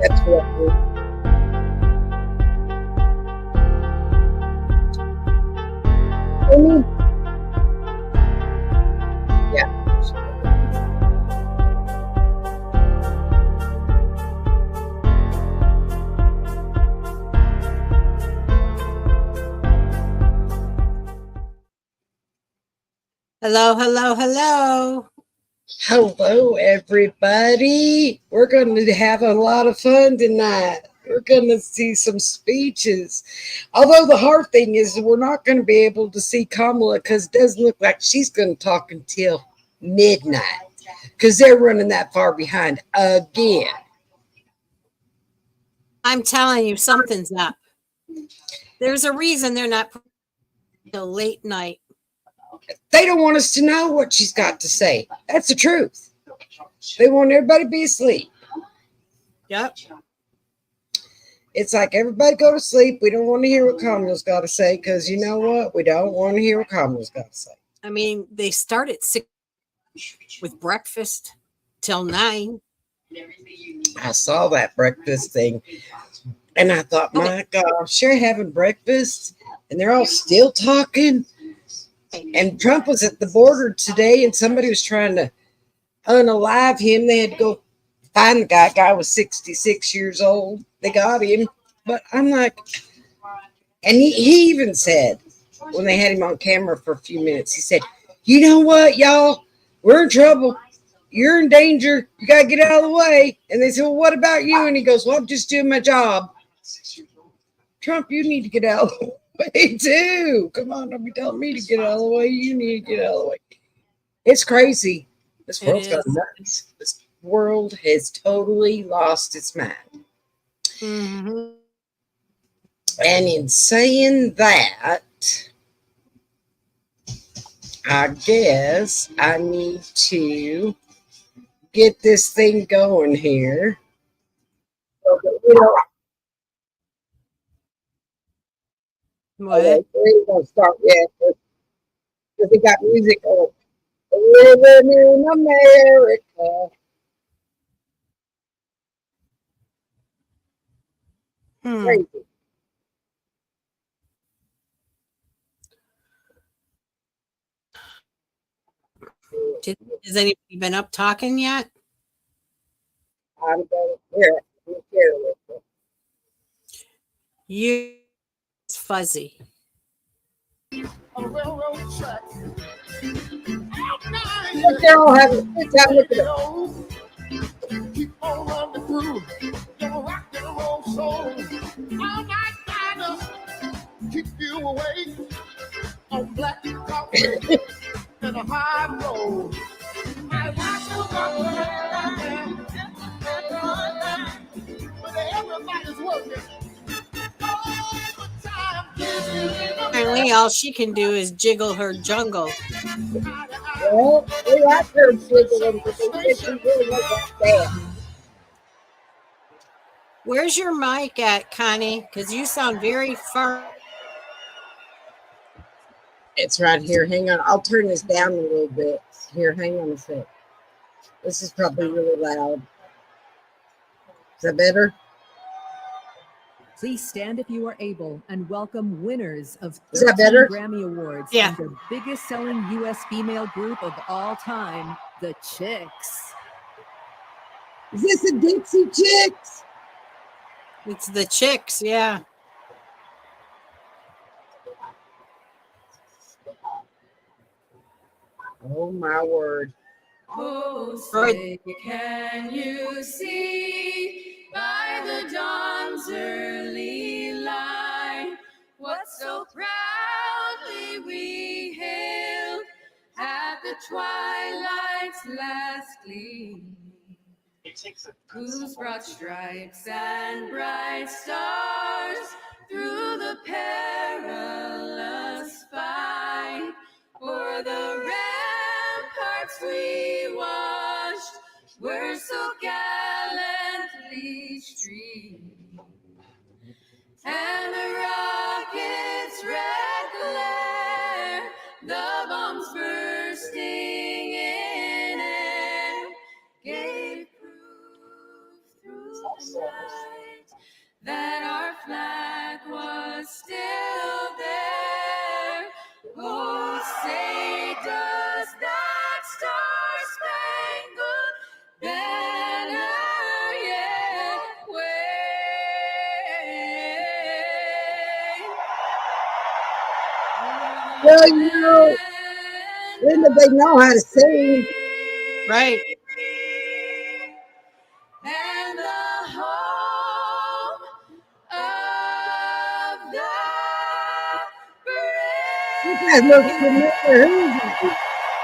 That's what I mean. Yeah. Hello, hello, hello. Hello, everybody. We're going to have a lot of fun tonight. We're going to see some speeches. Although the hard thing is, we're not going to be able to see Kamala because it doesn't look like she's going to talk until midnight because they're running that far behind again. I'm telling you, something's up. There's a reason they're not till late night. They don't want us to know what she's got to say. That's the truth. They want everybody to be asleep. Yep. It's like everybody go to sleep. We don't want to hear what Kamala's got to say because you know what? We don't want to hear what Kamala's got to say. I mean, they start at 6 with breakfast till 9. I saw that breakfast thing and I thought, my gosh, they're having breakfast and they're all still talking. And Trump was at the border today and somebody was trying to unalive him. They had to go find the guy. Guy was 66 years old. They got him. But I'm like, and he even said, when they had him on camera for a few minutes, he said, you know what, y'all? We're in trouble. You're in danger. You got to get out of the way. And they said, well, what about you? And he goes, well, I'm just doing my job. Trump, you need to get out of the way too. Come on, don't be telling me to get out of the way. You need to get out of the way. It's crazy. This world's got nuts. This world has totally lost its mind. Mm-hmm. And in saying that, I guess I need to get this thing going here. So that we don't. What? Okay, we ain't gonna start yet because we got music on. Living in America. Crazy. Has anybody been up talking yet? I'm going to hear it. You, it's fuzzy. On railroad track. Look, they're all having a good time. Look at it. Keep on running through your rock and roll soul. All night trying to keep you awake on black coffee and a high road. I like to go but everybody's working. Apparently, all she can do is jiggle her jungle. Well, we like her jiggling, but they said she really wasn't that. Where's your mic at, Connie? Because you sound very far. It's right here. Hang on. I'll turn this down a little bit. Here, hang on a sec. This is probably really loud. Is that better? Please stand if you are able and welcome winners of 13 Grammy Awards and the biggest selling U.S. female group of all time, the Chicks. Is this a Dixie Chicks? It's the Chicks, yeah. Oh, my word. Oh, say, can you see by the dawn's early light what so proudly we hailed at the twilight's last gleam, whose broad stripes and bright stars through the perilous fight o'er the ramparts we watched were so gallantly streamed, and the rocket's red glare, the bombs bursting in air, gave proof through the that our flag was still there. Oh, say does that star-spangled banner yet wave? Well, you know, when did they know how to sing? Right. And the home of the This brave. guy looks familiar. Who is it?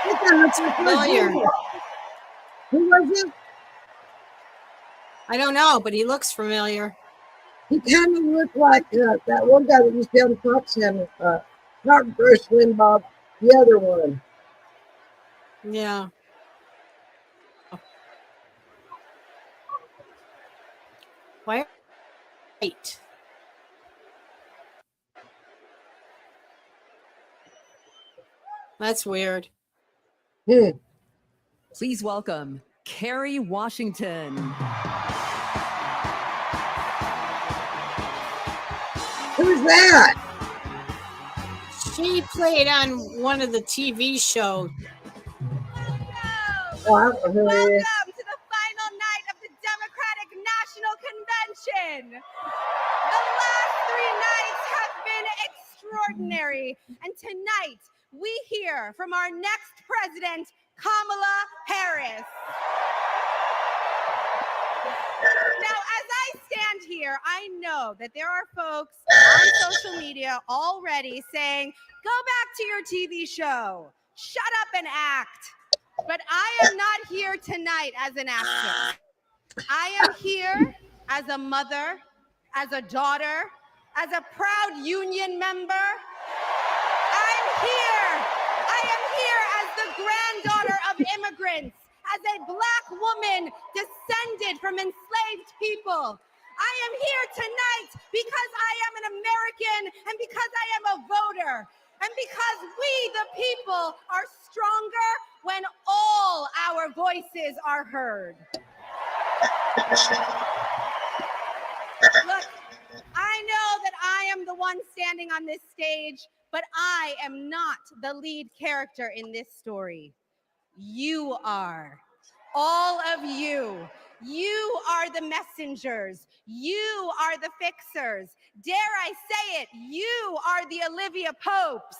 This guy looks Familiar. familiar. Who was it? I don't know, but he looks familiar. He kind of looked like that one guy that used to be on the Fox Channel. Not Bruce Limbaugh, the other one. Yeah. Why? Right. That's weird. Please welcome Kerry Washington. Who's that? She played on one of the TV shows. Oh, I don't know who it is. Welcome to the final night of the Democratic National Convention. The last 3 nights have been extraordinary. And tonight, we hear from our next president, Kamala Harris. Now, as I stand here, I know that there are folks on social media already saying, go back to your TV show, shut up and act. But I am not here tonight as an actor. I am here as a mother, as a daughter, as a proud union member. I am here as the granddaughter of immigrants, as a Black woman descended from enslaved people. I am here tonight because I am an American and because I am a voter and because we, the people, are stronger when all our voices are heard. Look, I know that I am the one standing on this stage, but I am not the lead character in this story. You are. All of you. You are the messengers. You are the fixers. Dare I say it, you are the Olivia Popes.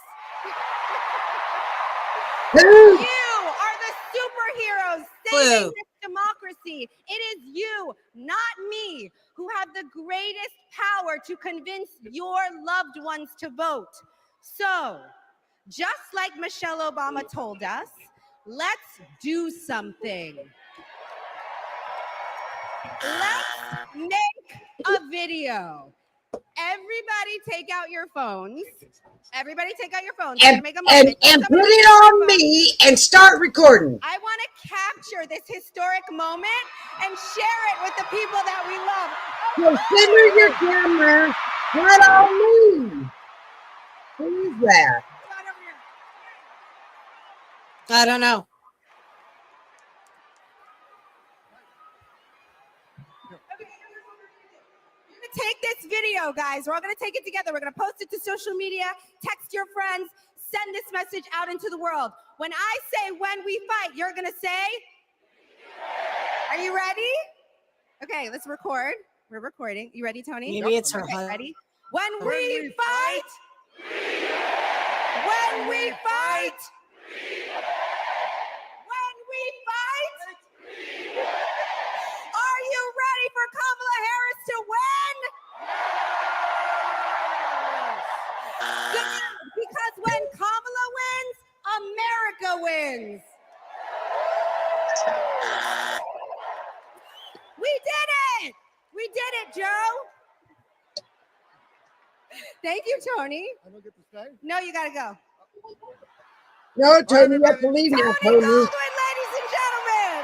You are the superheroes saving Blue. this democracy. It is you, not me, who have the greatest power to convince your loved ones to vote. So, just like Michelle Obama told us, let's do something. Let's make a video. Everybody take out your phones. Everybody take out your phones. We're And, gonna make a and, moment. and put Somebody it take out your on phone. me and start recording. I want to capture this historic moment and share it with the people that we love. So center your camera right on me. Who is that? I don't know. Take this video, guys. We're all going to take it together. We're going to post it to social media, text your friends, send this message out into the world. When I say when we fight, you're going to say, are you ready? Okay, let's record. We're recording. You ready, Tony? Maybe it's her Okay, husband. ready? When we fight, when we fight, when we fight, are you ready for Kamala Harris to win? Good, because when Kamala wins, America wins. We did it! We did it, Joe. Thank you, Tony. I don't get to stay. No, you gotta go. No, Tony, you have to leave now, Tony Tony. Goldwyn, ladies and gentlemen.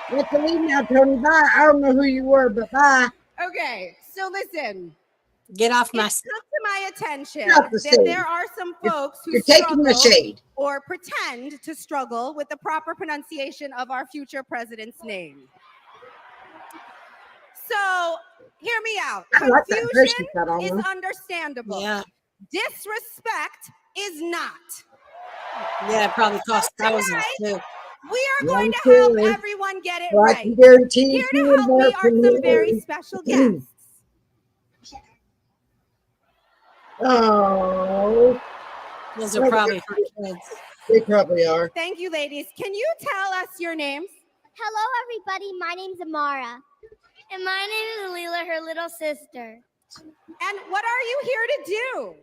You have to leave now, Tony. Bye. I don't know who you were, but bye. Okay, so listen. Get off my. It's come to my attention Get off the that stage. there are some folks who You're taking the struggle shade. or pretend to struggle with the proper pronunciation of our future president's name. So hear me out. I like that dress Confusion she got on. is her. understandable. Yeah. Disrespect is not. Yeah, it probably cost thousands too. We are Yeah, going I'm to help sure. everyone get it Well, I right. can guarantee Here you to help me more are from some very you. special guests. Oh, Those are probably her kids. they probably are. Thank you, ladies. Can you tell us your names? Hello, everybody. My name's Amara. And my name is Leela, her little sister. And what are you here to do?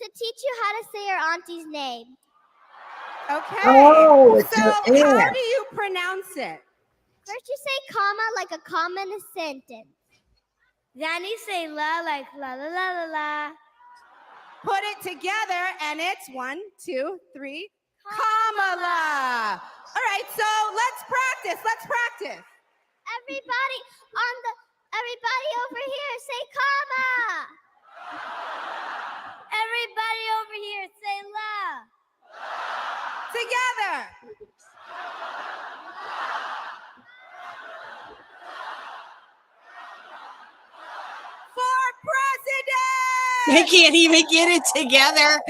To teach you how to say your auntie's name. Okay. Oh, it's so her how aunt. do you pronounce it? First, you say comma like a comma in a sentence. Then you say la like la la la la la. Put it together, and it's 1, 2, 3, Kamala. All right, so let's practice. Let's practice. Everybody over here, say comma. Everybody over here, say la. Together. For president. They can't even get it together.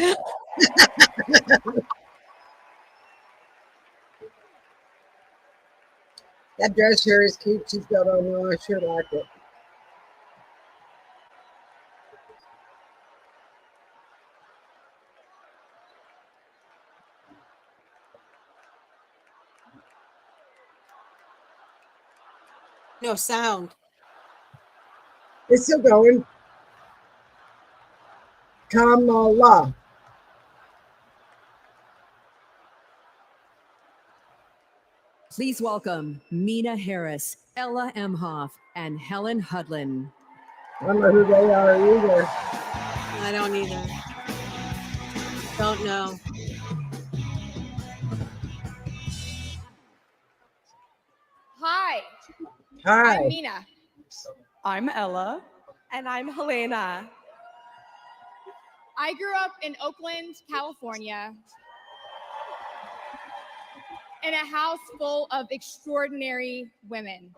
That dress here is cute. She's got on. I sure like it. No sound. It's still going. Kamala. Please welcome Mina Harris, Ella Emhoff, and Helen Hudlin. I don't know who they are either. I don't either. Don't know. Hi, Hi. I'm Mina. I'm Ella. And I'm Helena. I grew up in Oakland, California, in a house full of extraordinary women.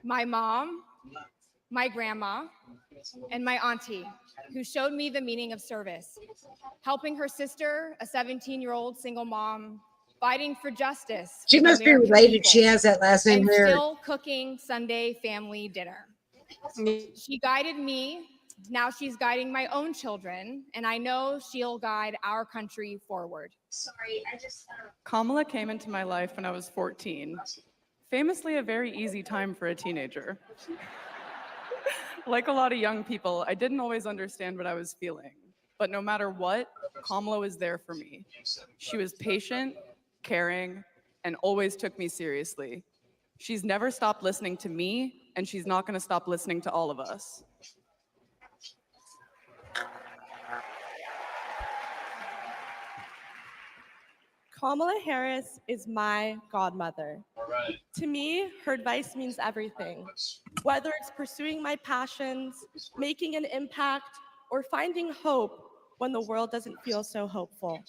My mom, my grandma, and my auntie, who showed me the meaning of service, helping her sister, a 17-year-old single mom, fighting for justice. She for the must be American related. people, She has that last name and there. still cooking Sunday family dinner. She guided me. Now she's guiding my own children, and I know she'll guide our country forward. Kamala came into my life when I was 14. Famously a very easy time for a teenager. Like a lot of young people, I didn't always understand what I was feeling. But no matter what, Kamala was there for me. She was patient, caring, and always took me seriously. She's never stopped listening to me, and she's not going to stop listening to all of us. Kamala Harris is my godmother. To me, her advice means everything. Whether it's pursuing my passions, making an impact, or finding hope when the world doesn't feel so hopeful.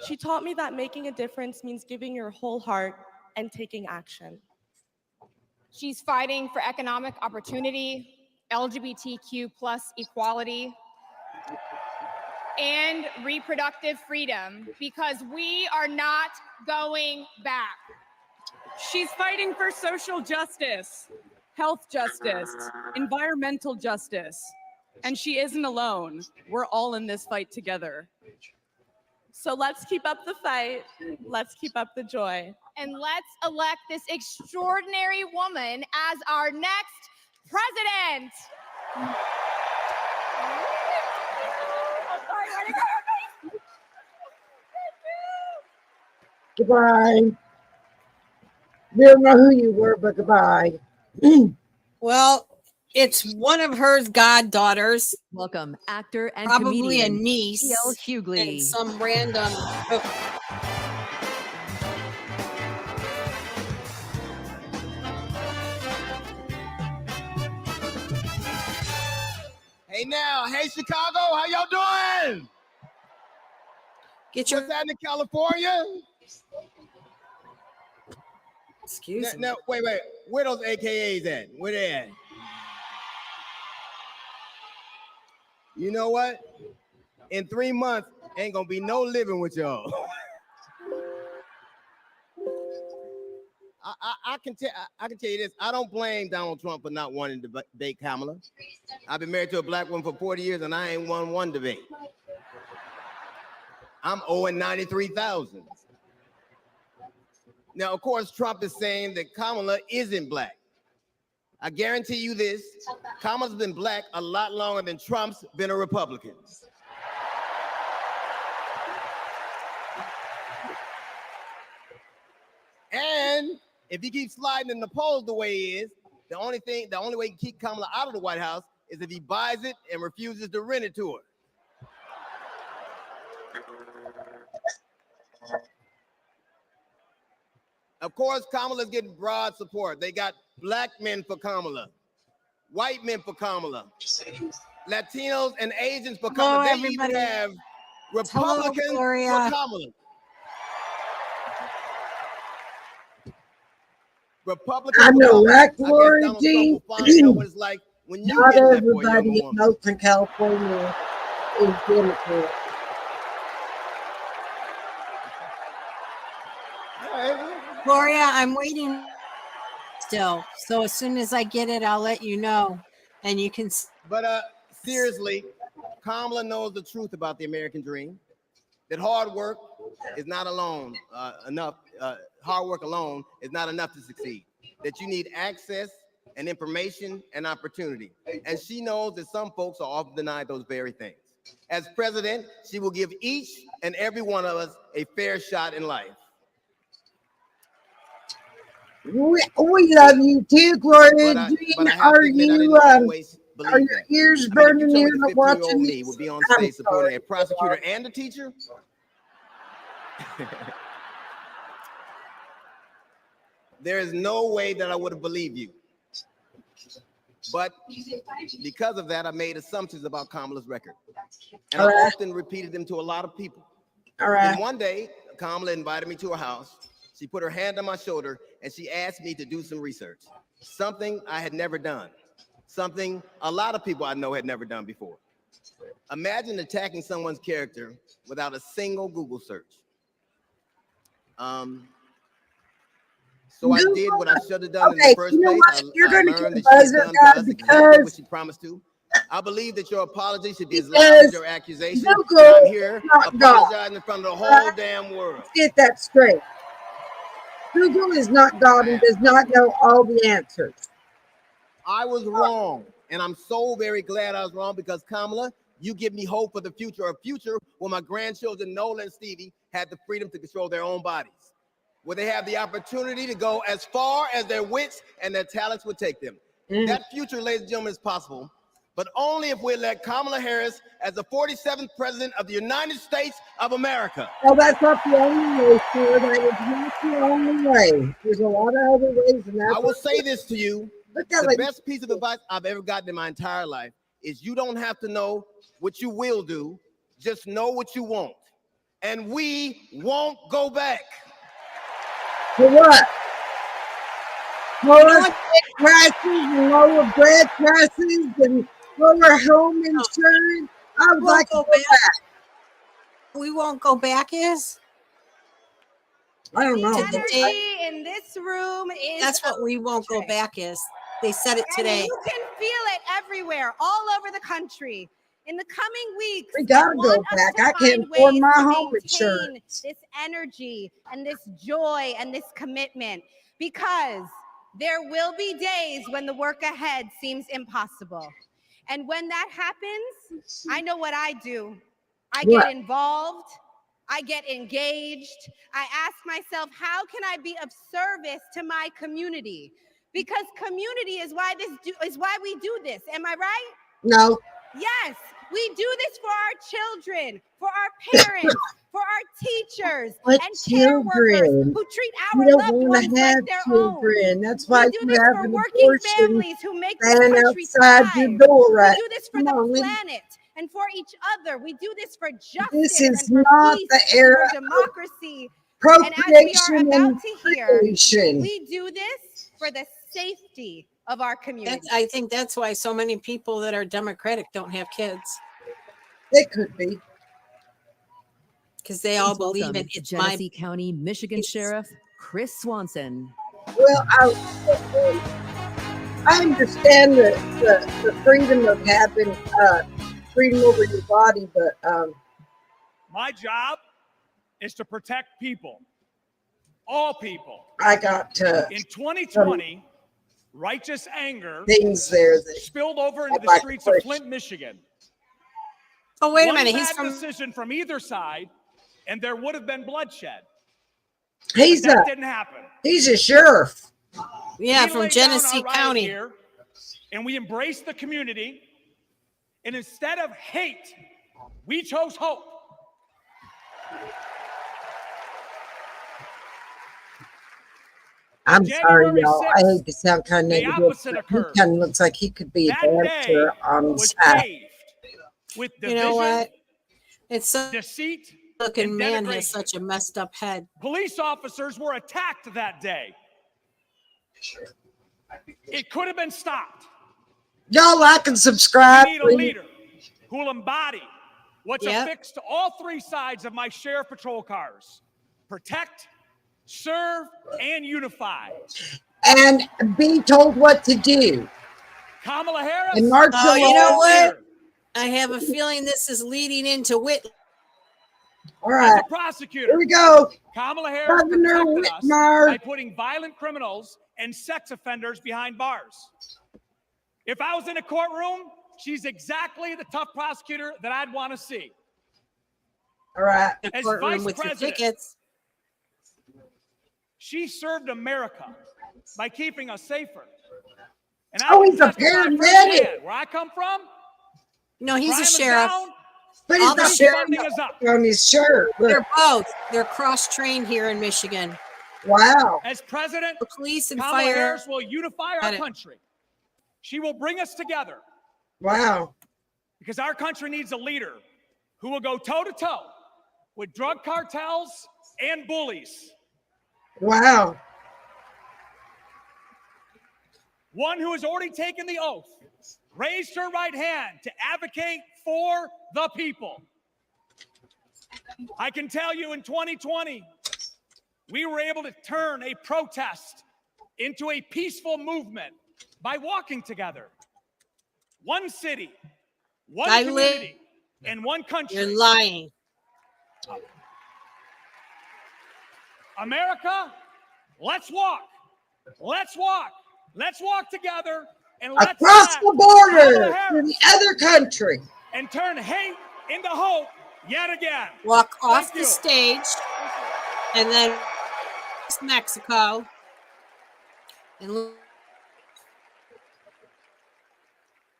She taught me that making a difference means giving your whole heart and taking action. She's fighting for economic opportunity, LGBTQ+ equality, and reproductive freedom, because we are not going back. She's fighting for social justice, health justice, environmental justice. And she isn't alone. We're all in this fight together. So let's keep up the fight. Let's keep up the joy. And let's elect this extraordinary woman as our next president. Goodbye. We don't know who you were, but goodbye. Well, it's one of her goddaughters, Welcome, actor and probably a comedian niece, E.L. and Hughley. some random. Hey now, hey Chicago, how y'all doing? Get your. What's happening in California? Excuse me. No, wait. Where those AKAs at? Where they at? You know what? In 3 months, ain't gonna be no living with y'all. I can tell you this. I don't blame Donald Trump for not wanting to debate Kamala. I've been married to a black woman for 40 years and I ain't won one debate. I'm owing 93,000. Now, of course, Trump is saying that Kamala isn't black. I guarantee you this, Kamala's been black a lot longer than Trump's been a Republican. And if he keeps sliding in the polls the way he is, the only way he can keep Kamala out of the White House is if he buys it and refuses to rent it to her. Of course, Kamala's getting broad support. They got black men for Kamala, white men for Kamala, Latinos and Asians for Kamala. They even have Republicans for Kamala. Republicans. I know, right, Gloria Jean? What it's like when you Not get that for a young everybody in woman. Oakland, California is Democrat. Gloria, I'm waiting still. So as soon as I get it, I'll let you know. And you can. But seriously, Kamala knows the truth about the American dream. That hard work is not enough. Hard work alone is not enough to succeed. That you need access and information and opportunity. And she knows that some folks are often denied those very things. As president, she will give each and every one of us a fair shot in life. We love you too, Gloria Jean. Are your ears burning here watching me would be on stage supporting a prosecutor and a teacher? There is no way that I would have believed you. But because of that, I made assumptions about Kamala's record. And I often repeated them to a lot of people. And one day, Kamala invited me to her house. She put her hand on my shoulder and she asked me to do some research. Something I had never done. Something a lot of people I know had never done before. Imagine attacking someone's character without a single Google search. So I did what I should have done in the first place. You're I going to learned get that she's buzzed done out exactly what she promised to. I believe that your apology should be as loud as your accusation. I'm here apologizing in front of the whole damn world. Let's get that straight. Google is not God and does not know all the answers. I was wrong, and I'm so very glad I was wrong because Kamala, you give me hope for the future, a future where my grandchildren, Nola and Stevie, had the freedom to control their own bodies, where they have the opportunity to go as far as their wits and their talents would take them. That future, ladies and gentlemen, is possible, but only if we elect Kamala Harris as the 47th president of the United States of America. Well, that's not the only way, sir. That is not the only way. There's a lot of other ways. And I will say this to you. The best piece of advice I've ever gotten in my entire life is you don't have to know what you will do. Just know what you want. And we won't go back. For what? Lower prices and lower bread prices and lower home insurance. I would like to go back. We won't go back, is? I don't know. The energy in this room is. That's what we won't go back is. They said it today. And you can feel it everywhere, all over the country. In the coming weeks, we gotta go back. I can't afford my home insurance. This energy and this joy and this commitment, because there will be days when the work ahead seems impossible. And when that happens, I know what I do. I get involved. I get engaged. I ask myself, how can I be of service to my community? Because community is why we do this. Am I right? No. Yes, we do this for our children, for our parents, for our teachers, and care workers who treat our loved ones like their own. That's why we do this for working families who make this country outside thrive. your door, right? We do this for the planet and for each other. We do this for justice. This is and for not peace, the era for democracy. And as we are about to hear, we do this for the safety of our community. I think that's why so many people that are Democratic don't have kids. They could be. Because they all Please believe welcome it. It's my. Genesee County, Michigan Sheriff Chris Swanson. Well, I understand the freedom of having freedom over your body, but my job is to protect people, all people. I got in 2020, righteous anger things there that spilled over into I'd the like to streets of push. Flint, Michigan. Oh, wait a One minute. bad He's from. decision from either side, and there would have been bloodshed. He's But that didn't happen. He's a sheriff. Yeah, We from laid down Genesee our riot County. gear, and we embraced the community. And instead of hate, we chose hope. I'm sorry, January y'all. I 6th, hate to sound kind of the negative, opposite but he occurred. kind of looks like he could be a That day dancer on the was side. paved with You division, know what? It's so deceit, looking and man denigration. has such a messed up head. Police officers were attacked that day. It could have been stopped. Y'all like and subscribe. We need a please. leader who will embody what's Yep. affixed to all three sides of my sheriff patrol cars: protect, serve, and unify. And be told what to do. Kamala Harris. And march Oh, you know along. what? I have a feeling this is leading into Whit. All As right, a prosecutor, here we go. Kamala Harris Governor protected us Whitmer. by putting violent criminals and sex offenders behind bars. If I was in a courtroom, she's exactly the tough prosecutor that I'd want to see. All right. The As courtroom vice with your president, tickets. she served America by keeping us safer. And I Oh, can he's a testify paramedic. firsthand. Where I come from, No, he's crime a is sheriff. down, But All he's the not sheriff- funding is up. on his shirt. Look. They're both. They're cross-trained here in Michigan. Wow. As president, The police and Kamala fire. Harris will unify our Got it. country. She will bring us together Wow. because our country needs a leader who will go toe-to-toe with drug cartels and bullies. Wow. One who has already taken the oath, raised her right hand to advocate for the people. I can tell you in 2020, we were able to turn a protest into a peaceful movement by walking together. One city, one I community, and one country. You're lying. America, let's walk. Let's walk. Let's walk together and let's Across elect the border Kamala to Harris the other country. and turn hate into hope yet again. Walk off Thank the you. stage, and then Mexico. And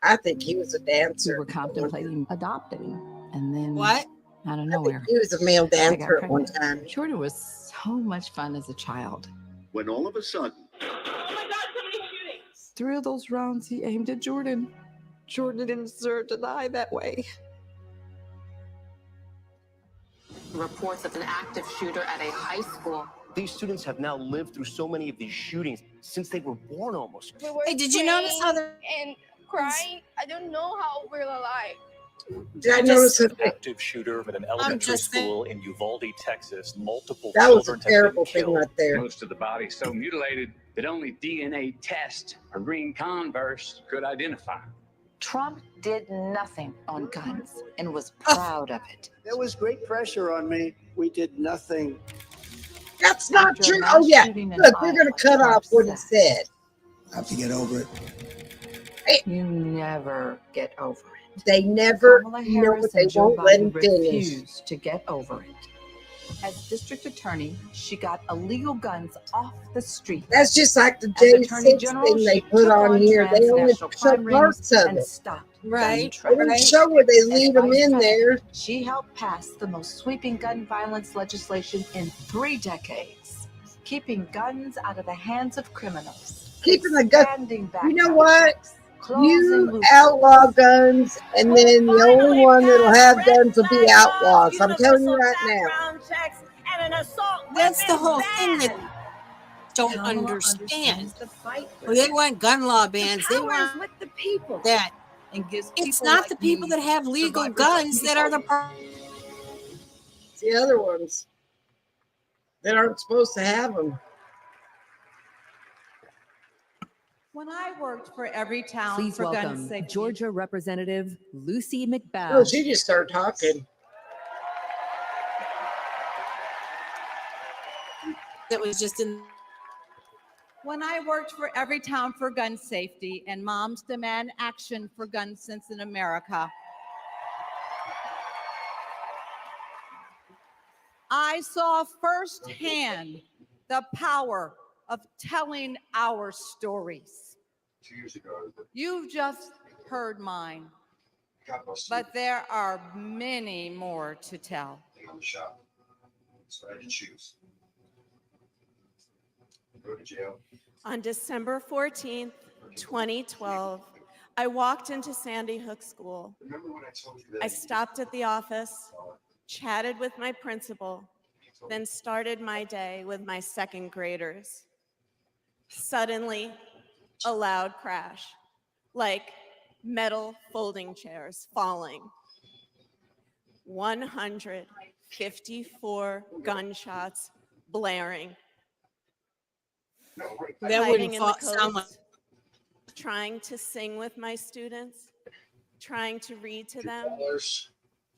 I think he was a We dancer. were contemplating adopting, and then what? out of I think nowhere, he was a male I got dancer at one pregnant. time. Jordan was so much fun as a child. When all of a sudden, 3 of those rounds he aimed at Jordan. Jordan didn't deserve to die that way. Reports of an active shooter at a high school. These students have now lived through so many of these shootings since they were born almost. Hey, did you notice how they're and crying? I don't know how we're alive. Did I notice that? Active shooter at an elementary just saying. school in Uvalde, Texas. Multiple That was a children have been terrible thing killed. right there. Most of the body so mutilated that only DNA tests or green Converse could identify. Trump did nothing on guns and was proud of it. There was great pressure on me. We did nothing. That's not After a true. mass Oh, yeah. shooting in Look, we're going Iowa, to cut Trump off what he said, said. I have to get over it. You never get over it. They never Kamala know Harris what they and Joe won't let him Biden finish. refused to get over it. As district attorney, she got illegal guns off the street. That's just like the As Attorney J6 General, thing they she put took on here. They only transnational show crime parts rings of and it. stopped right? They don't Right. show where they As leave them vice in president, there. She helped pass the most sweeping gun violence legislation in 3 decades, keeping guns out of the hands of criminals. Keeping the gun. Expanding You know background what? checks, closing You loopholes. outlaw guns, and then the only one that'll have guns will be outlaws. I'm telling you right now. That's the whole thing that don't understand. Well, they want gun law bans. They want with the people. that and gives It's people not like the people me, that have legal survivors of guns that are the problem. It's the other ones that aren't supposed to have them. When I worked for Every Town Please for Gun welcome Safety. Georgia Representative Lucy Oh, McBath. she just started talking. That was just in. When I worked for Every Town for Gun Safety and Moms Demand Action for Gun Sense in America, I saw firsthand the power of telling our stories. 2 years ago, You've just heard mine, but there are many more to tell. on the shop. So I had to choose. Go to jail. On December 14th, 2012, I walked into Sandy Hook School. Remember when I told you that? I stopped at the office, chatted with my principal, then started my day with my second graders. Suddenly, a loud crash, like metal folding chairs falling. 154 gunshots blaring. That Hiding wouldn't in the sound like. coats, trying to sing with my students, trying to read to them,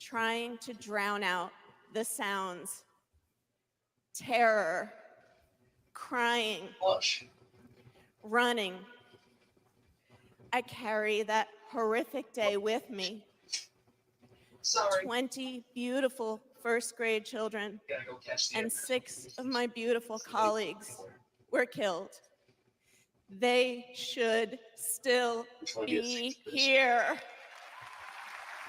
trying to drown out the sounds. Terror, crying, running. I carry that horrific day with me. 20 beautiful first grade children and 6 of my beautiful colleagues were killed. They should still be here.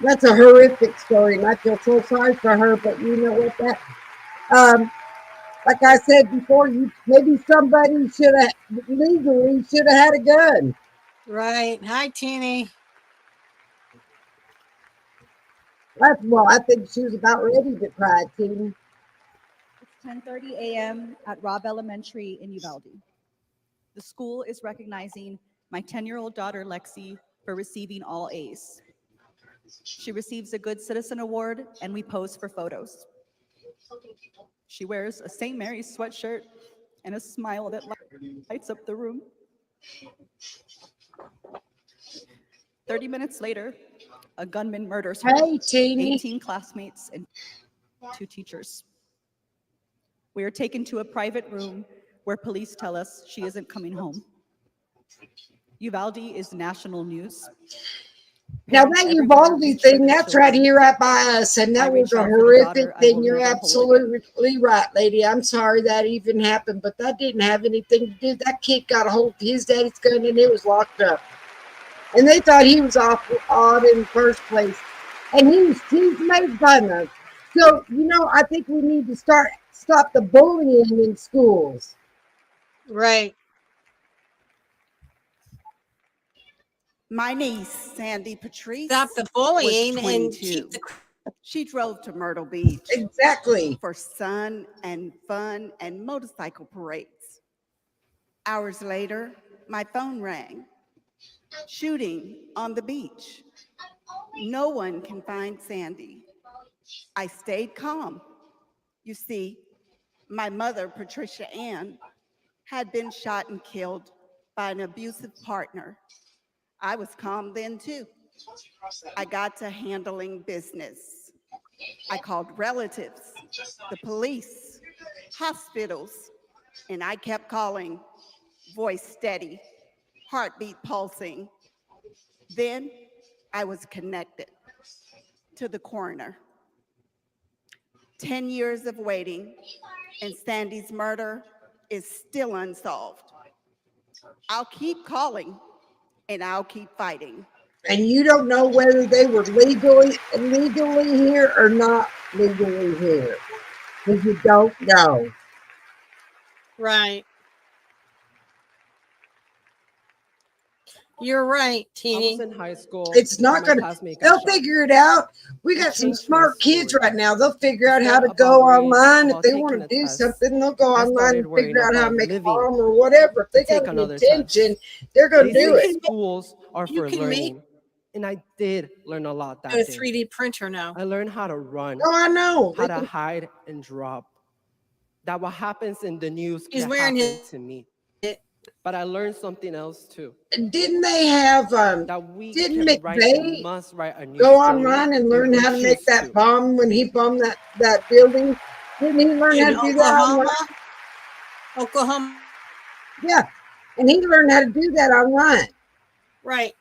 That's a horrific story, and I feel so sorry for her. But you know what? Like I said before, maybe somebody should have legally had a gun. Right. Hi, Teeny. Well, I think she was about ready to cry, Tina. It's 10:30 a.m. at Robb Elementary in Uvalde. The school is recognizing my 10-year-old daughter, Lexi, for receiving all A's. She receives a Good Citizen Award, and we pose for photos. She wears a St. Mary's sweatshirt and a smile that lights up the room. 30 minutes later, a gunman murders her, Hey, Teeny. 18 classmates, and 2 teachers. We are taken to a private room where police tell us she isn't coming home. Uvalde is national news. Now that Uvalde thing, that's right here, right by us, and that was a horrific thing. You're absolutely right, lady. I'm sorry that even happened, but that didn't have anything to do. That kid got a hold of his daddy's gun, and it was locked up. And they thought he was awful odd in the first place, and he's made fun of. So I think we need to stop the bullying in schools. Right. My niece, Sandy Patrice, Stop the bullying was and 22. keep the. She drove to Myrtle Beach. Exactly. For sun and fun and motorcycle parades. Hours later, my phone rang. Shooting on the beach. No one can find Sandy. I stayed calm. You see, my mother, Patricia Ann, had been shot and killed by an abusive partner. I was calm then too. I got to handling business. I called relatives, the police, hospitals, and I kept calling, voice steady, heartbeat pulsing. Then I was connected to the coroner. 10 years of waiting, and Sandy's murder is still unsolved. I'll keep calling, and I'll keep fighting. And you don't know whether they were legally here or not legally here, because you don't know. Right. You're right, I Teeny. was in high school. It's not when my gonna. classmate got They'll shot. figure it out. We got some smart kids right now. They'll figure out how to go online. If they want to do something, they'll go online and figure out how to make a bomb or whatever. If they got the intention, they're gonna do it. Schools are for learning. And I did learn a lot that A day. 3D printer now. I learned how to run. Oh, I know. How to hide and drop. That what happens in the news He's can wearing happen his- to me. But I learned something else too. Didn't they have That we didn't can write and McVeigh must write a new go story online and if learn we how to make choose that to. bomb when he bombed that building? Didn't he learn how In to do that online? Oklahoma. Yeah. And he learned how to do that online. Right.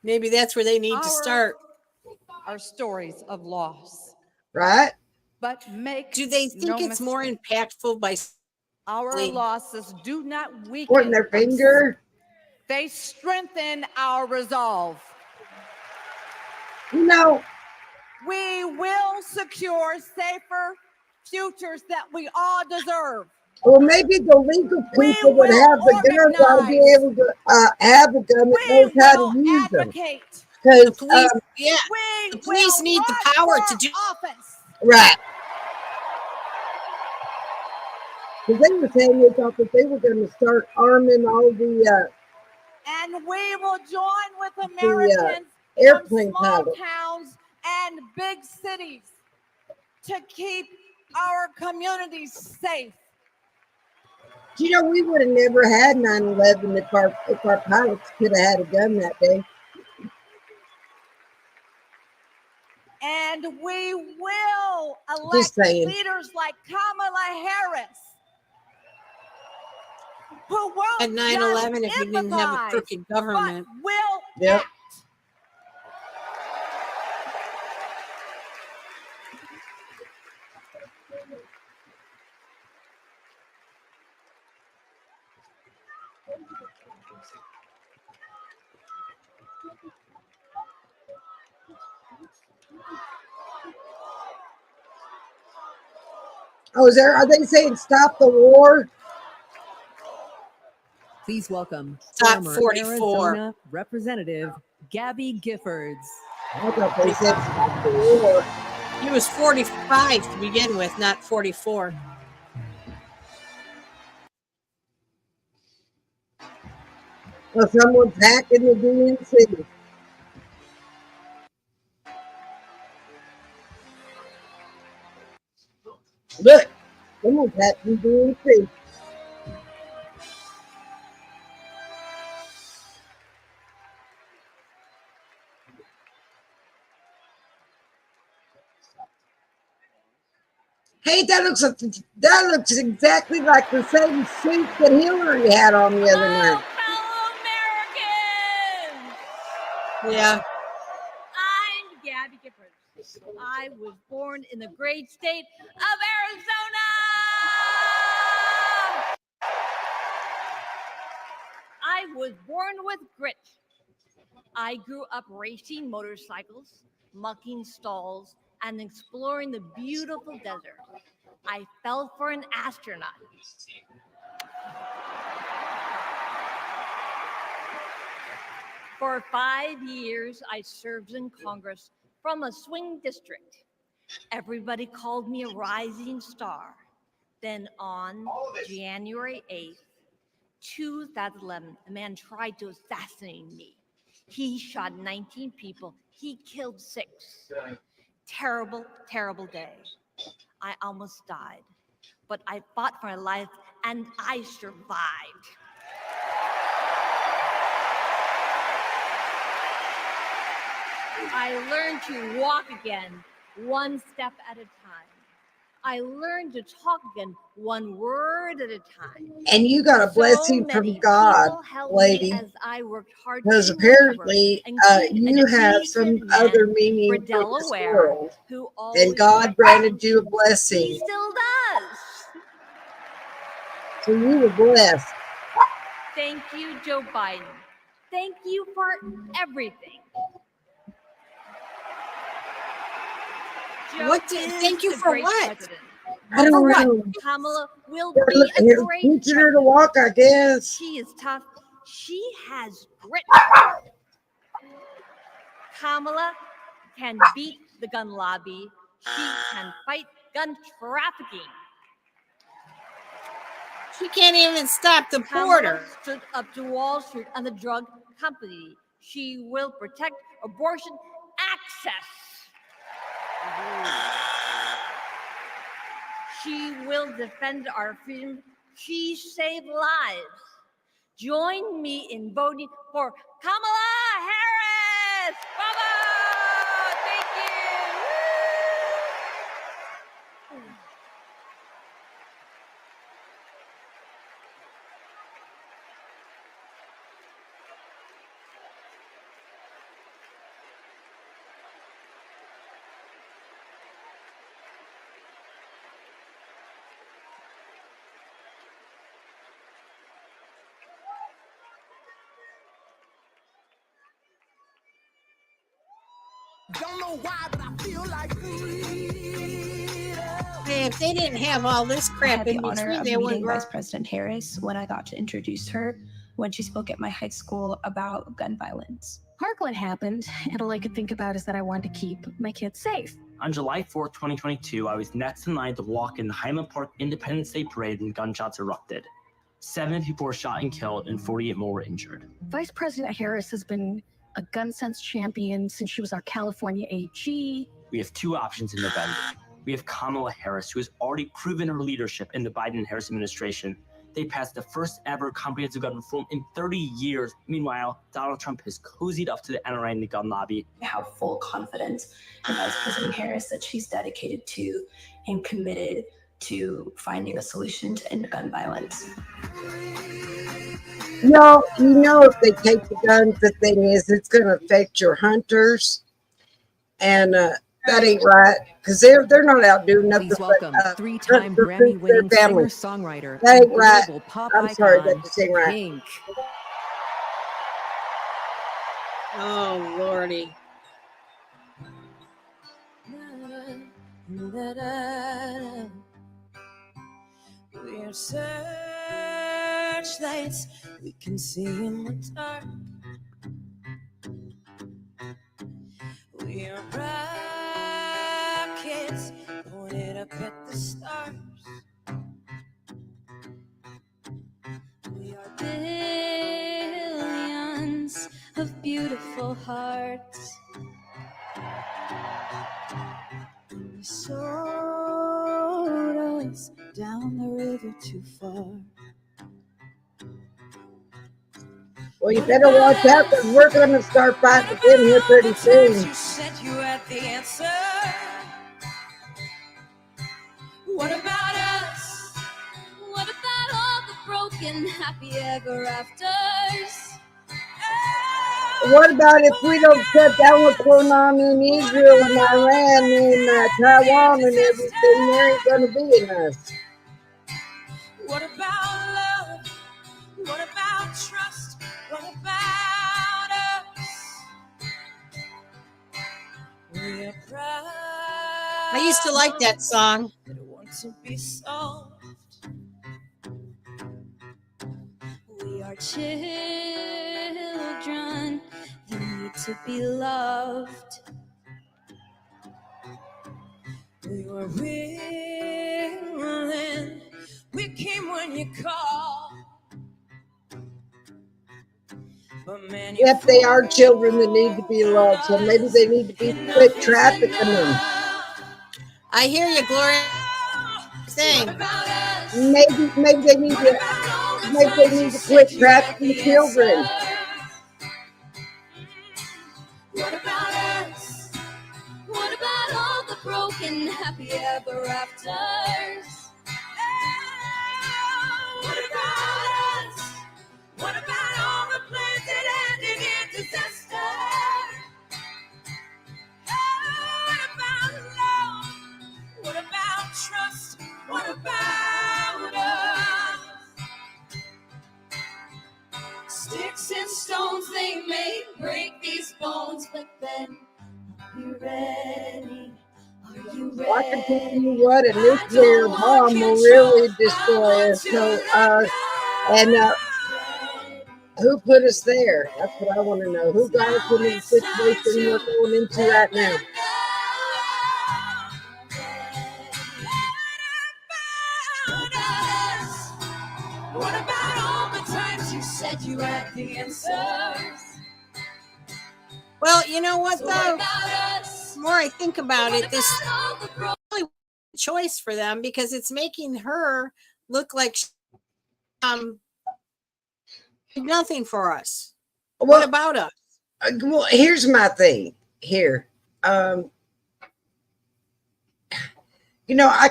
Maybe that's where they need to start. Our stories of loss. Right? But make Do they think no it's more mistake, impactful by our losses do not weaken Pointing their us. finger? They strengthen our resolve. You know, we will secure safer futures that we all deserve. well, maybe the legal people that have the guns ought to be able to have a gun that knows how to use them. The Because, police, the police need the power to do. right. Because they were saying they thought that they were going to start arming all the And we will join with Americans airplane from small pilots. towns and big cities to keep our communities safe. You know, we would have never had 9/11 if our pilots could have had a gun that day. And we will Just elect saying. leaders like Kamala Harris, who won't At 9/11, just if we didn't have a empathize, crooked government. but will Yep. act. Oh, are they saying stop the war? Please welcome Top former 44. Arizona Representative Gabby Giffords. I thought they said stop the war. He was 45 to begin with, not 44. Well, someone's hacking the DNC. Look, someone's hacking the DNC. Hey, that looks exactly like the same suit that Hillary had on the other night. Yeah. I'm Gabby Giffords. I was born in the great state of Arizona. I was born with grit. I grew up racing motorcycles, mucking stalls, and exploring the beautiful desert. I fell for an astronaut. For 5 years, I served in Congress from a swing district. Everybody called me a rising star. Then on January 8th, 2011, a man tried to assassinate me. He shot 19 people. He killed 6. Terrible, terrible day. I almost died, but I fought for my life and I survived. I learned to walk again, one step at a time. I learned to talk again, one word at a time. And you got a blessing from God, lady, because apparently you have some other meaning for this world, and God granted you a blessing. He still does. So you were blessed. Thank you, Joe Biden. Thank you for everything. Joe Thank you is a for great what? president. I don't know. Kamala will They're be a They're great teaching her to walk, I guess. She is tough. She has grit. Kamala can beat the gun lobby. She can fight gun trafficking. She can't even stop the Kamala border. stood up to Wall Street and the drug company. She will protect abortion access. She will defend our freedom. She saved lives. Join me in voting for Kamala Harris. Bravo! Thank you. Woo! Don't know why, but I feel like Hey, if they didn't have all this I crap had in the honor between, of they wouldn't meeting grow. Vice President Harris when I got to introduce her when she spoke at my high school about gun violence. Parkland happened, and all I could think about is that I wanted to keep my kids safe. On July 4th, 2022, I was next in line to walk in the Highland Park Independence Day Parade when gunshots erupted. 7 people were shot and killed, and 48 more were injured. Vice President Harris has been a gun sense champion since she was our California AG. We have 2 options in November. We have Kamala Harris, who has already proven her leadership in the Biden-Harris administration. They passed the first ever comprehensive gun reform in 30 years. Meanwhile, Donald Trump has cozied up to the NRA and the gun lobby. I have full confidence in Vice President Harris that she's dedicated to and committed to finding a solution to end gun violence. No, you know, if they take the guns, the thing is, it's going to affect your hunters, and that ain't right, because they're not out doing nothing. Please welcome but, three-time for Grammy-winning their family. singer-songwriter That and ain't right. global pop I'm sorry, icon, that just ain't right. Pink. Oh, Lordy. We're searchlights, we can see in the dark. We are rockets pointed up at the stars. We are billions of beautiful hearts. You sold us down the river too far. Well, you better watch out, because we're going to start fighting again here pretty soon. You said you had the answer. What about us? What about all the broken happy ever afters? What about if we don't shut down what's going on in Israel and Iran and Taiwan and everything? There ain't going to be enough. What about love? What about trust? What about us? We are proud. I used to like that song. That want to be solved. We are children that need to be loved. We were willing. We came when you called. But man, Yep, they are children that need to be loved, so maybe they need to be quit trafficking them. I hear you, Gloria. Sing. Maybe they need to quit trafficking children. What about us? What about all the broken happy ever afters? What about us? What about all the plans that ended in disaster? What about love? What about trust? What about us? Sticks and stones, they may break these bones, but then are you ready? Are you ready? Well, I can tell you what, a nuclear bomb will really destroy us. So, who put us there? That's what I want to know. Who got us into the situation we're going into right now? that you act against us. Well, you know what, So though? what about us? The more I think about What it, this about all the really choice for them because it's making her look like she, did nothing for us. Well, What about us? Well, here's my thing. Here, I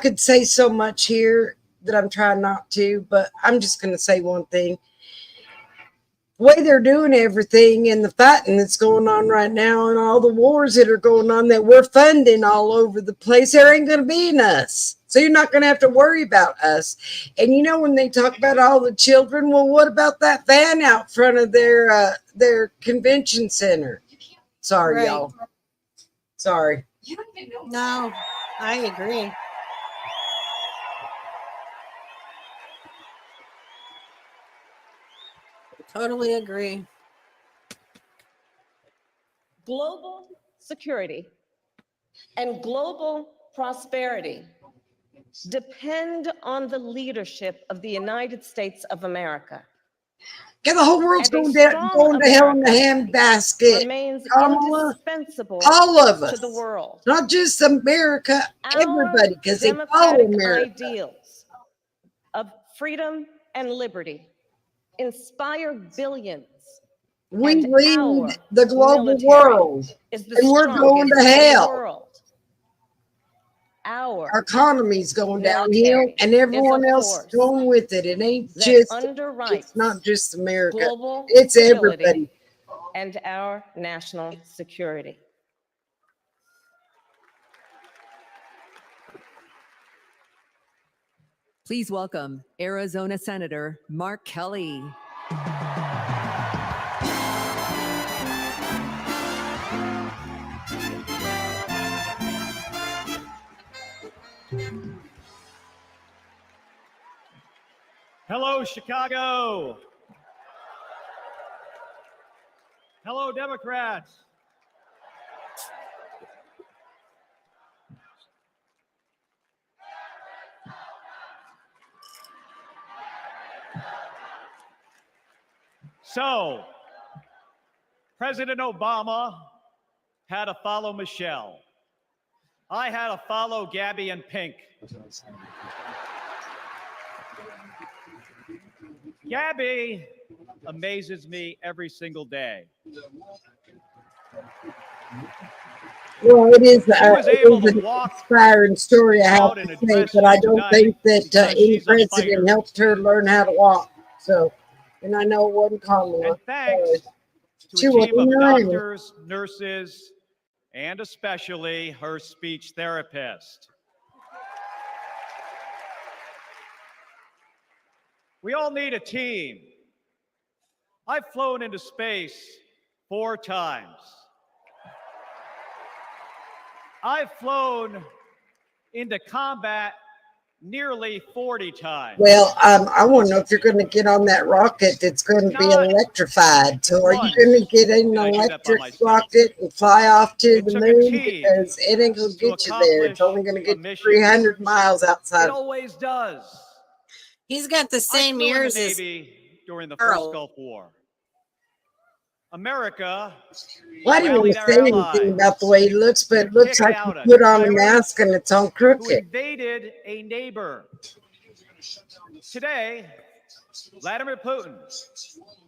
could say so much here that I'm trying not to, but I'm just going to say one thing. The way they're doing everything and the fighting that's going on right now and all the wars that are going on that we're funding all over the place, there ain't going to be in us. So you're not going to have to worry about us. And when they talk about all the children, well, what about that van out front of their convention center? Sorry, Right. y'all. Sorry. No, I agree. Totally agree. Global security and global prosperity depend on the leadership of the United States of America. Yeah, the whole world's And a going to strong hell in the America handbasket. remains Kamala, indispensable all of us, to the world. not just America, everybody, because they follow Democratic America. ideals of freedom and liberty inspire billions. We and lead our the global military world, is the and we're going to strongest in the hell. world. Our economy's going downhill, military and is everyone a else is force going with it. It ain't that just, underwrites it's not just America. global It's stability everybody. and our national security. Please welcome Arizona Senator Mark Kelly. Hello, Chicago. Hello, Democrats. So, President Obama had to follow Michelle. I had to follow Gabby and Pink. Gabby amazes me every single day. Well, it is to an walk inspiring story, I have out to and say, address but I you don't tonight think that because any she's a fighter. president helped her learn how to walk. So, and I know it wasn't Kamala. And thanks to She a team of wasn't around. doctors, nurses, and especially her speech therapist. We all need a team. I've flown into space 4 times. I've flown into combat nearly 40 times. Well, I want to know if you're going to get on that rocket that's going to be electrified. So, are you going to get in an electric rocket and fly off to the moon? Because it ain't going to get you there. It's only going to get you 300 miles outside. It always does. He's got the same I flew in ears the as Navy during the Earl. first Gulf War. America. Well, I didn't want to say anything about the way he looks, but it looks like you put on a mask and it's on Who crooked. invaded a neighbor. Today, Vladimir Putin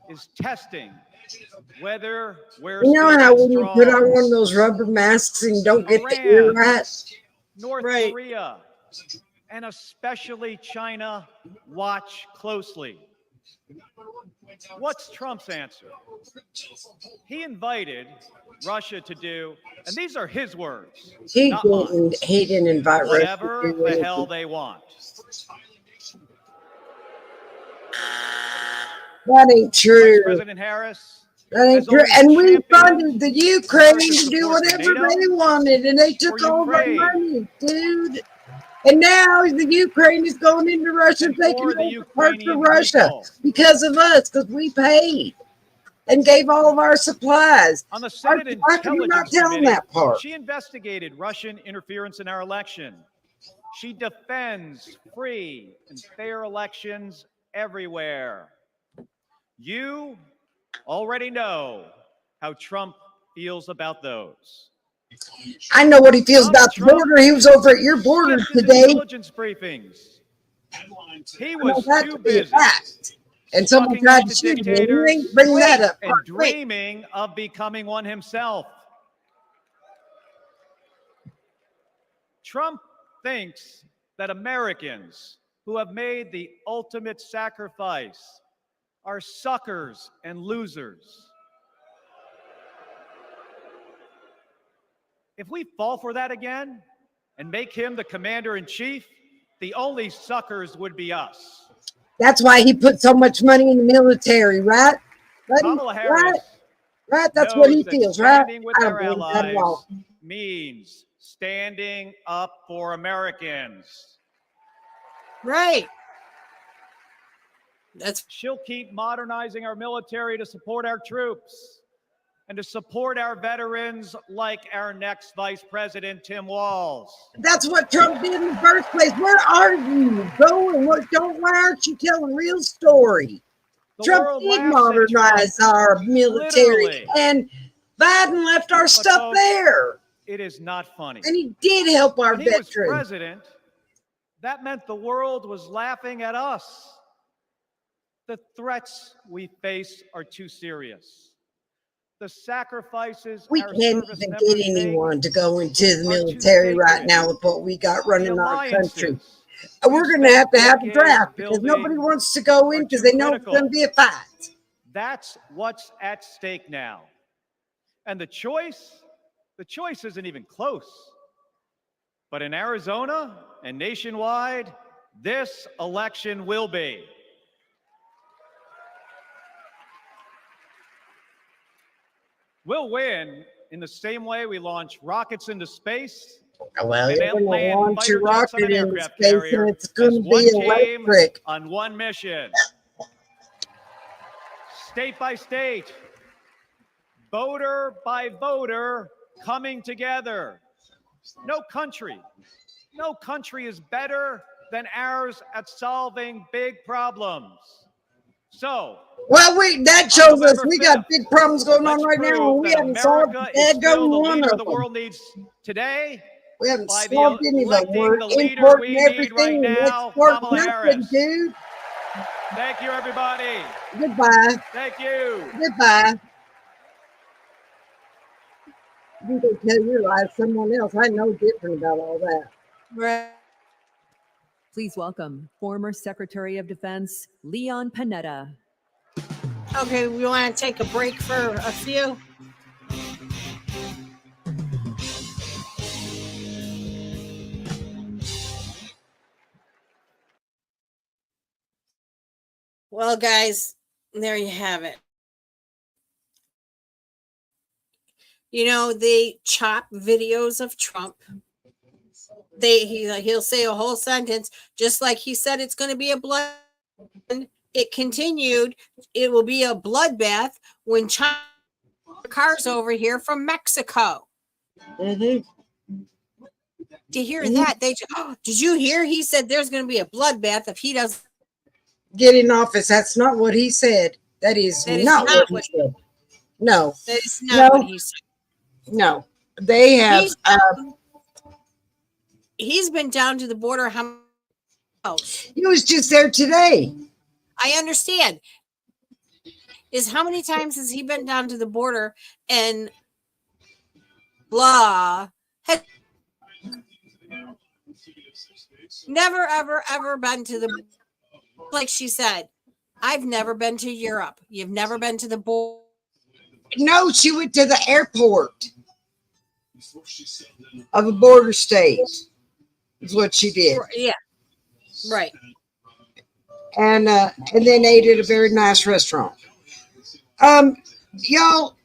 is testing whether we're You know still how that when you put strong. on one of those rubber masks and you don't get the ear Iran, right? North Korea, and especially China watch closely. What's Trump's answer? He invited Russia to do, and these are his words, not mine, He didn't invite Russia whatever to do the anything. hell they want. That ain't Vice true. President Harris That ain't has true. always And we championed funded the Ukraine America's to do support for whatever NATO they wanted, and they took for all of our Ukraine. money, dude. And now the Ukraine is going into Russia, And taking for the over parts of Ukrainian Russia people. because of us, because we paid and gave all of our supplies. On the Senate Why can you not Intelligence tell them Committee, that part? she investigated Russian interference in our election. She defends free and fair elections everywhere. You already know how Trump feels about those. I know what he feels Donald about the Trump border. He was over at your border skipped his today. intelligence briefings. He I know was that too to be a busy fact. And someone sucking tried up to to shoot him. And you dictators ain't bring that up. and dreaming of becoming one himself. Trump thinks that Americans who have made the ultimate sacrifice are suckers and losers. If we fall for that again and make him the commander-in-chief, the only suckers would be us. That's why he put so much money in the military, right? Kamala Harris Right? That's what he knows that feels, right? standing with I don't our believe that at all. allies means standing up for Americans. Right. She'll keep modernizing our military to support our troops and to support our veterans like our next Vice President, Tim Walz. That's what Trump did in the first place. Where are you? Go and look. Why aren't you telling a real story? The Trump world did laughs at modernize Trump, our military, literally. and Biden left our stuff folks, there. It is not funny. And he did help our When he was veterans. president, that meant the world was laughing at us. The threats we face are too serious. The sacrifices We our can't service even members get make anyone to go into the are too military right sacred. now with what we got running The our country. alliances We're we've going to spent have a decades draft because building nobody wants to go in are because too they know it's critical. going to be a fight. That's what's at stake now. And the choice isn't even close. But in Arizona and nationwide, this election will be. We'll win in the same way we launch rockets into space. Well, and you're going to land launch fighter your jets on rocket an into aircraft space carrier and it's as going to one be team electric. on one mission. State by state, voter by voter, coming together. No country is better than ours at solving big problems. So, Well, that shows us November we got 5th, big problems going on let's right now, and prove we that haven't solved America is still the one leader of the them. world needs today. We haven't by solved any of them. electing We're the leader importing we need everything right and now, exporting Kamala nothing, Harris. dude. Thank you, everybody. Goodbye. Thank you. Goodbye. You can tell your life someone else. I know different about all that. Right. Please welcome former Secretary of Defense Leon Panetta. Okay, we want to take a break for a few. Well, guys, there you have it. You know, they chop videos of Trump. He'll say a whole sentence, just like he said it's going to be a blood. It continued. It will be a bloodbath when China cars over here from Mexico. Mm-hmm. To hear that, did you hear? He said there's going to be a bloodbath if he doesn't get in office. That's not what he said. That is not what he said. No. That is not what he said. No. They have. He's been down to the border. He was just there today. I understand. How many times has he been down to the border and blah? Never, ever, ever been to the, like she said, I've never been to Europe. You've never been to the border. No, she went to the airport of a border state. Is what she did. Yeah. Right. And then ate at a very nice restaurant. Y'all,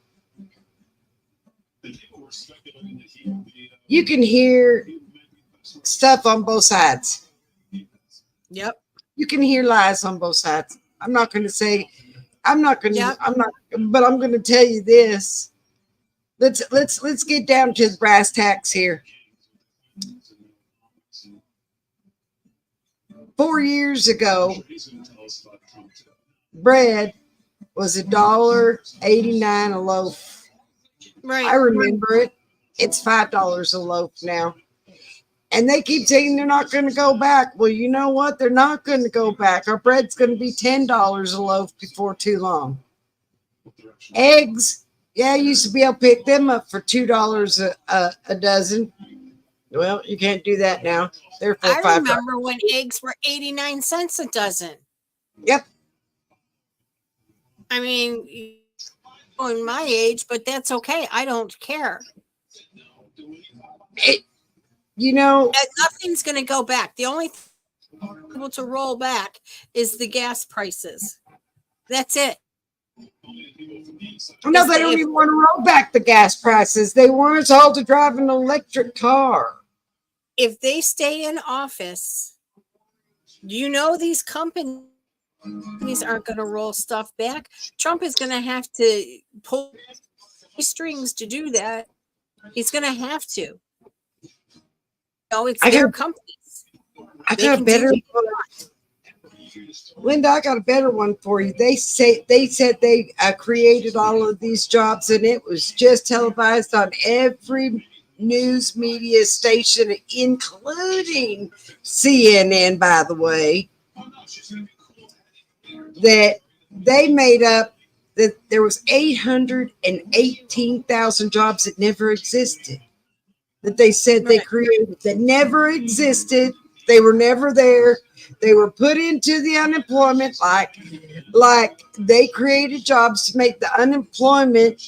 you can hear stuff on both sides. Yep. You can hear lies on both sides. I'm not going to say, but I'm going to tell you this. Let's get down to the brass tacks here. 4 years ago, bread was $1.89 a loaf. Right. I remember it. It's $5 a loaf now. And they keep saying they're not going to go back. Well, you know what? They're not going to go back. Our bread's going to be $10 a loaf before too long. Eggs, yeah, I used to be able to pick them up for $2 a dozen. Well, you can't do that now. They're for I $5. remember when eggs were 89 cents a dozen. Yep. I mean, in my age, but that's okay. I don't care. You know, nothing's going to go back. The only thing able to roll back is the gas prices. That's it. No, they don't even want to roll back the gas prices. They want us all to drive an electric car. If they stay in office, you know these companies aren't going to roll stuff back. Trump is going to have to pull strings to do that. He's going to have to. No, it's their companies. I got a better one. Linda, I got a better one for you. They said they created all of these jobs, and it was just televised on every news media station, including CNN, by the way, that they made up that there was 818,000 jobs that never existed, that they said they created, that never existed. They were never there. They were put into the unemployment like they created jobs to make the unemployment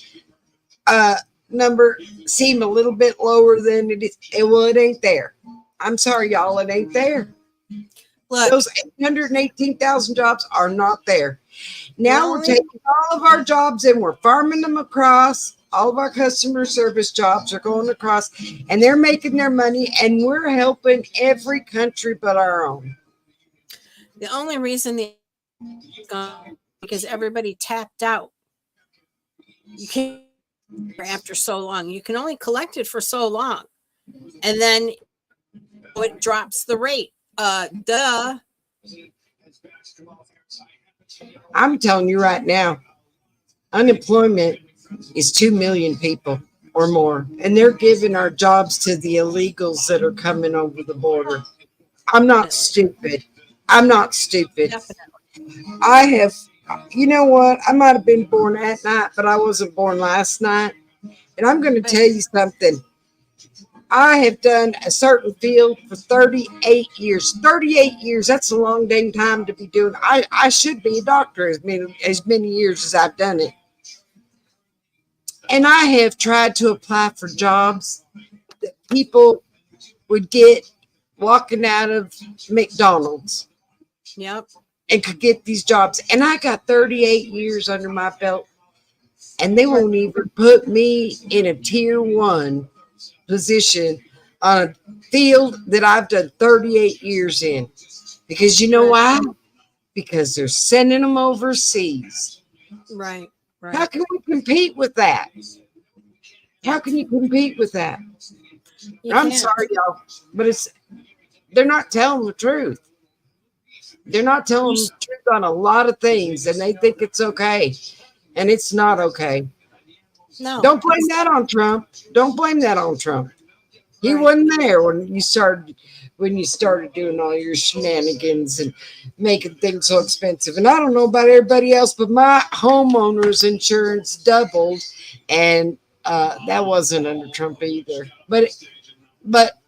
number seem a little bit lower than it is. Well, it ain't there. I'm sorry, y'all, it ain't there. Look, those 818,000 jobs are not there. Now we're taking all of our jobs and we're farming them across. All of our customer service jobs are going across, and they're making their money, and we're helping every country but our own. The only reason because everybody tapped out. You can't after so long. You can only collect it for so long, and then it drops the rate. Duh. I'm telling you right now, unemployment is 2 million people or more, and they're giving our jobs to the illegals that are coming over the border. I'm not stupid. I'm not stupid. Definitely. I have, you know what? I might have been born at night, but I wasn't born last night. And I'm going to tell you something. I have done a certain field for 38 years. 38 years, that's a long dang time to be doing. I should be a doctor as many years as I've done it. And I have tried to apply for jobs that people would get walking out of McDonald's. Yep. And could get these jobs. And I got 38 years under my belt. And they won't even put me in a tier 1 position on a field that I've done 38 years in. Because you know why? Because they're sending them overseas. Right. How can we compete with that? How can you compete with that? I'm sorry, y'all, but they're not telling the truth. They're not telling the truth on a lot of things, and they think it's okay, and it's not okay. No. Don't blame that on Trump. Don't blame that on Trump. He wasn't there when you started doing all your shenanigans and making things so expensive. And I don't know about everybody else, but my homeowner's insurance doubled, and that wasn't under Trump either. But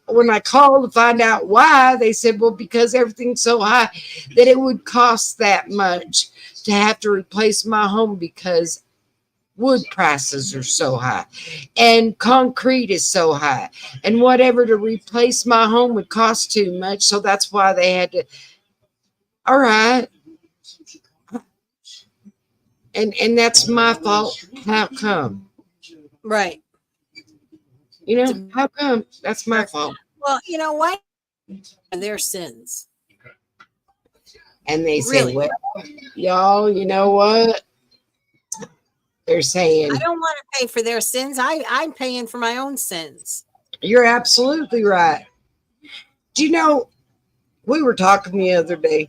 when I called to find out why, they said, well, because everything's so high that it would cost that much to have to replace my home because wood prices are so high and concrete is so high and whatever to replace my home would cost too much. So that's why they had to. All right. And that's my fault. How come? Right. You know, how come? That's my fault. Well, you know what? Their sins. And they say, well, y'all, you know what? They're saying, I don't want to pay for their sins. I'm paying for my own sins. You're absolutely right. Do you know, we were talking the other day.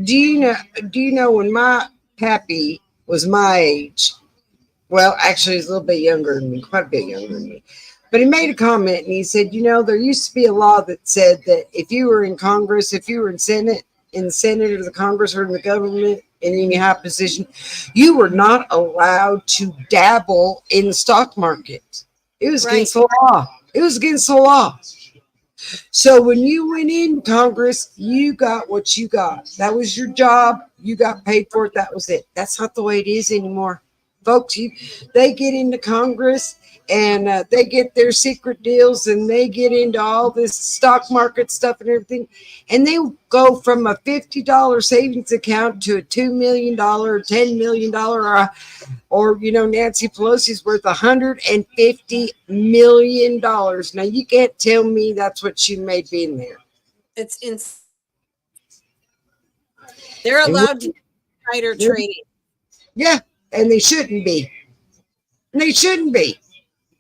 Do you know when my pappy was my age. Well, actually, he's a little bit younger than me, quite a bit younger than me. But he made a comment and he said, you know, there used to be a law that said that if you were in Congress, if you were in the Senate or the Congress or in the government in any high position, you were not allowed to dabble in the stock market. It was against the law. It was against the law. So when you went in Congress, you got what you got. That was your job. You got paid for it. That was it. That's not the way it is anymore. Folks, they get into Congress and they get their secret deals and they get into all this stock market stuff and everything. And they go from a $50 savings account to a $2 million, $10 million, or you know, Nancy Pelosi's worth $150 million. Now you can't tell me that's what she made being there. It's insane. They're allowed to do insider trading. Yeah, and they shouldn't be. They shouldn't be.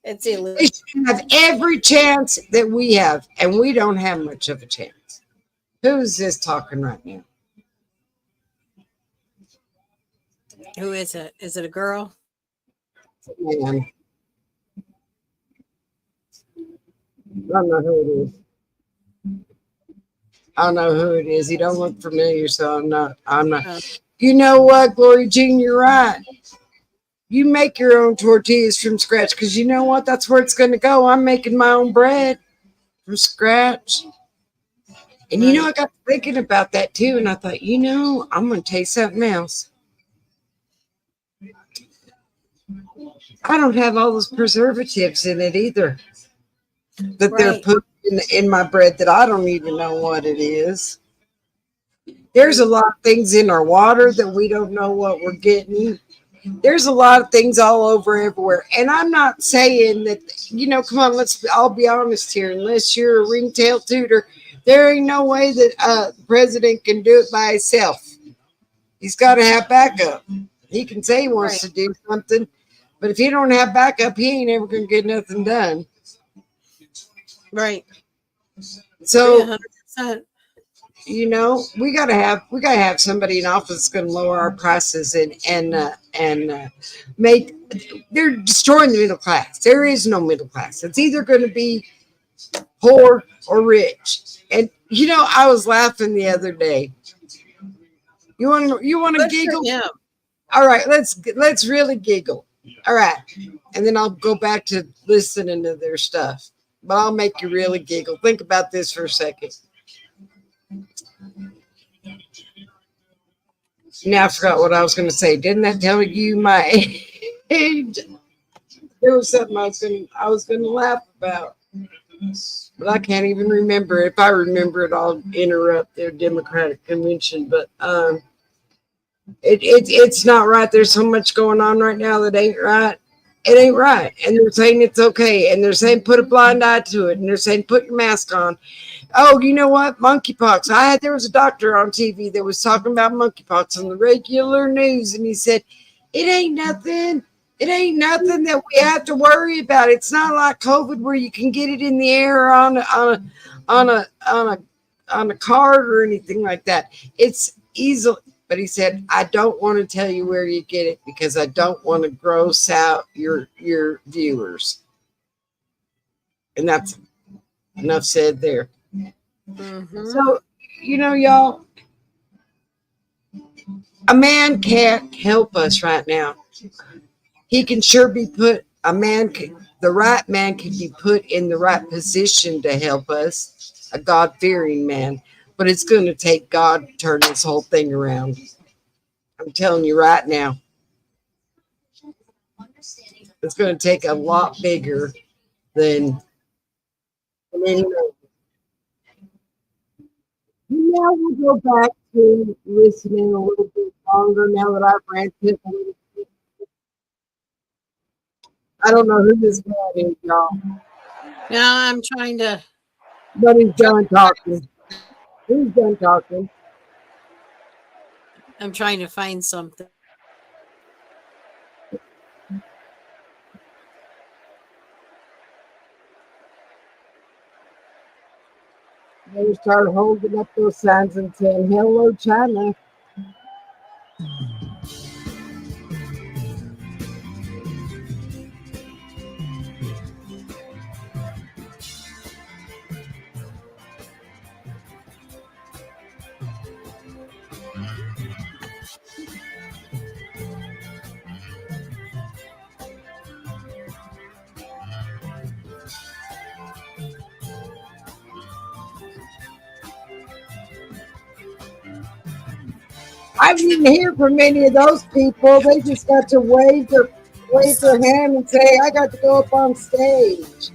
It's illegal. They should have every chance that we have, and we don't have much of a chance. Who's this talking right now? Who is it? Is it a girl? Man. I don't know who it is. I don't know who it is. He don't look familiar, so I'm not. You know what, Glory Jean, you're right. You make your own tortillas from scratch because you know what? That's where it's going to go. I'm making my own bread from scratch. And you know, I got thinking about that too. And I thought, you know, I'm going to taste something else. I don't have all those preservatives in it either that they're putting in my bread that I don't even know what it is. There's a lot of things in our water that we don't know what we're getting. There's a lot of things all over everywhere. And I'm not saying that, you know, come on, I'll be honest here. Unless you're a ringtail tutor, there ain't no way that the president can do it by himself. He's got to have backup. He can say he wants to do something, but if he don't have backup, he ain't ever going to get nothing done. Right. So, 100%. You know, we gotta have somebody in office that's going to lower our prices and make. They're destroying the middle class. There is no middle class. It's either going to be poor or rich. And you know, I was laughing the other day. You want to giggle? Yeah. All right, let's really giggle. All right, and then I'll go back to listening to their stuff. But I'll make you really giggle. Think about this for a second. Now I forgot what I was going to say. Didn't that tell you my age? There was something I was going to laugh about, but I can't even remember. If I remember it, I'll interrupt their Democratic convention. But it's not right. There's so much going on right now that ain't right. It ain't right, and they're saying it's okay, and they're saying put a blind eye to it, and they're saying put your mask on. Oh, you know what? Monkeypox. There was a doctor on TV that was talking about monkeypox on the regular news, and he said, it ain't nothing. It ain't nothing that we have to worry about. It's not like COVID where you can get it in the air or on a card or anything like that. It's easily. But he said, I don't want to tell you where you get it because I don't want to gross out your viewers. And that's enough said there. Mm-hmm. So, you know, y'all, a man can't help us right now. He can sure be the right man can be put in the right position to help us, a God-fearing man. But it's going to take God to turn this whole thing around. I'm telling you right now. It's going to take a lot bigger than any. Now we'll go back to listening a little bit longer now that I've ranted a little bit. I don't know who this man is, y'all. Now I'm trying to. But he's done talking. He's done talking. I'm trying to find something. They started holding up those signs and saying, hello, China. I didn't hear from many of those people. They just got to wave their hand and say, "I got to go up on stage."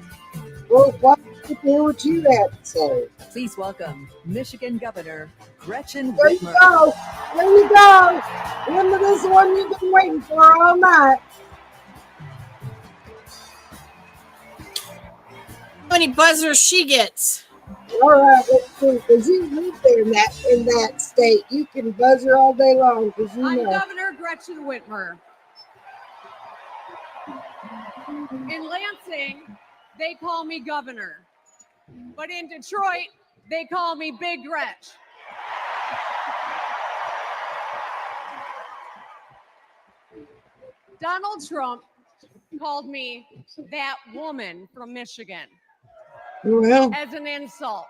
Well, why don't you hear what you had to say? Please welcome Michigan Governor Gretchen There you Whitmer. go. There you go. Remember this one you've been waiting for all night. How many buzzers she gets? All right, let's see. Because you live there in that state, you can buzzer all day long. Because you I'm know. Governor Gretchen Whitmer. In Lansing, they call me governor. But in Detroit, they call me Big Gretch. Donald Trump called me that woman from Michigan Well, as an insult.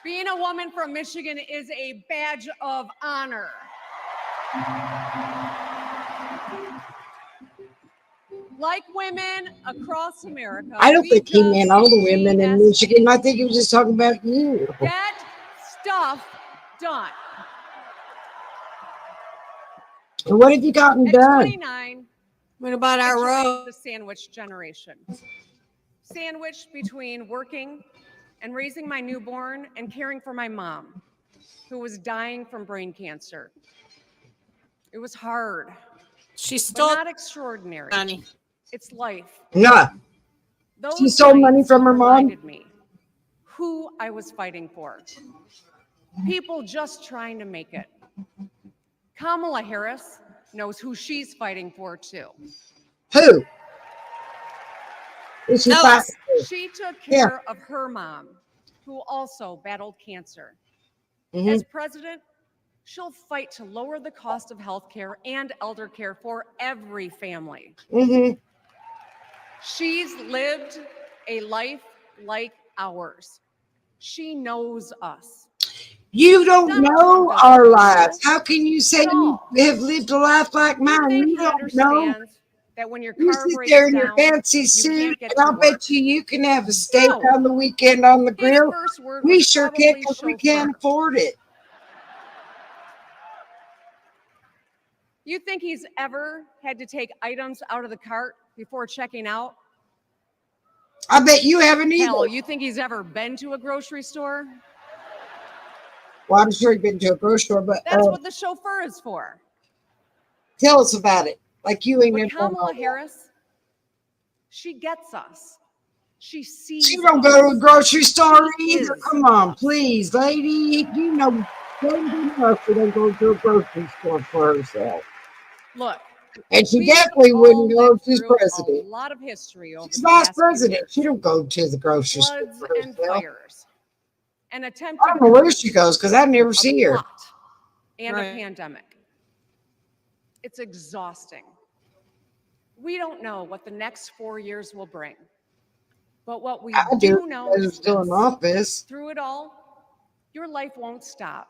Being a woman from Michigan is a badge of honor. Like women across America, I don't we think he just meant all the women in GSP. Michigan. I think he was just talking about you. Get stuff done. And what have you gotten At done? 29, What about I our joined road? the sandwich generation. Sandwiched between working and raising my newborn and caring for my mom, who was dying from brain cancer. It was hard. She but stole not extraordinary. money. It's life. Nah. Those She stole money nights from her mom? reminded me who I was fighting for. People just trying to make it. Kamala Harris knows who she's fighting for too. Who? Is she Tell fighting us. for? She took Yeah. care of her mom, who also battled cancer. Mhm. As president, she'll fight to lower the cost of health care and elder care for every family. Mm-hmm. She's lived a life like ours. She knows us. You don't Donald know Trump doesn't our know lives. you How can you say at you all. have lived a life like You mine? think You he don't know. understands that when your You car sit breaks there in your down, fancy you suit, can't get and to I'll work? bet you can have a steak No. on the weekend on the His grill. first word We was sure can't probably because we can't chauffeur. afford it. You think he's ever had to take items out of the cart before checking out? I bet you haven't Hell, either. you think he's ever been to a grocery store? Well, I'm sure you've been to a grocery store, but That's what the chauffeur is for. tell us about it. Like you ain't But never done all Kamala that. Harris, she gets us. She sees She don't us. go to a grocery store She either. is Come on, us. please, lady. You know, Sandy Murphy don't go to a grocery store for herself. Look, And she we've definitely all wouldn't go if lived she's through president. a lot of history over She's the vice past few president. years. She don't go to the grocery store Floods for and herself. fires, an I attempted don't know where coup, she goes because I never a see her. plot, and Right. a pandemic. It's exhausting. We don't know what the next 4 years will bring. But what we I do. do know I'm is still in this. office. Through it all, your life won't stop.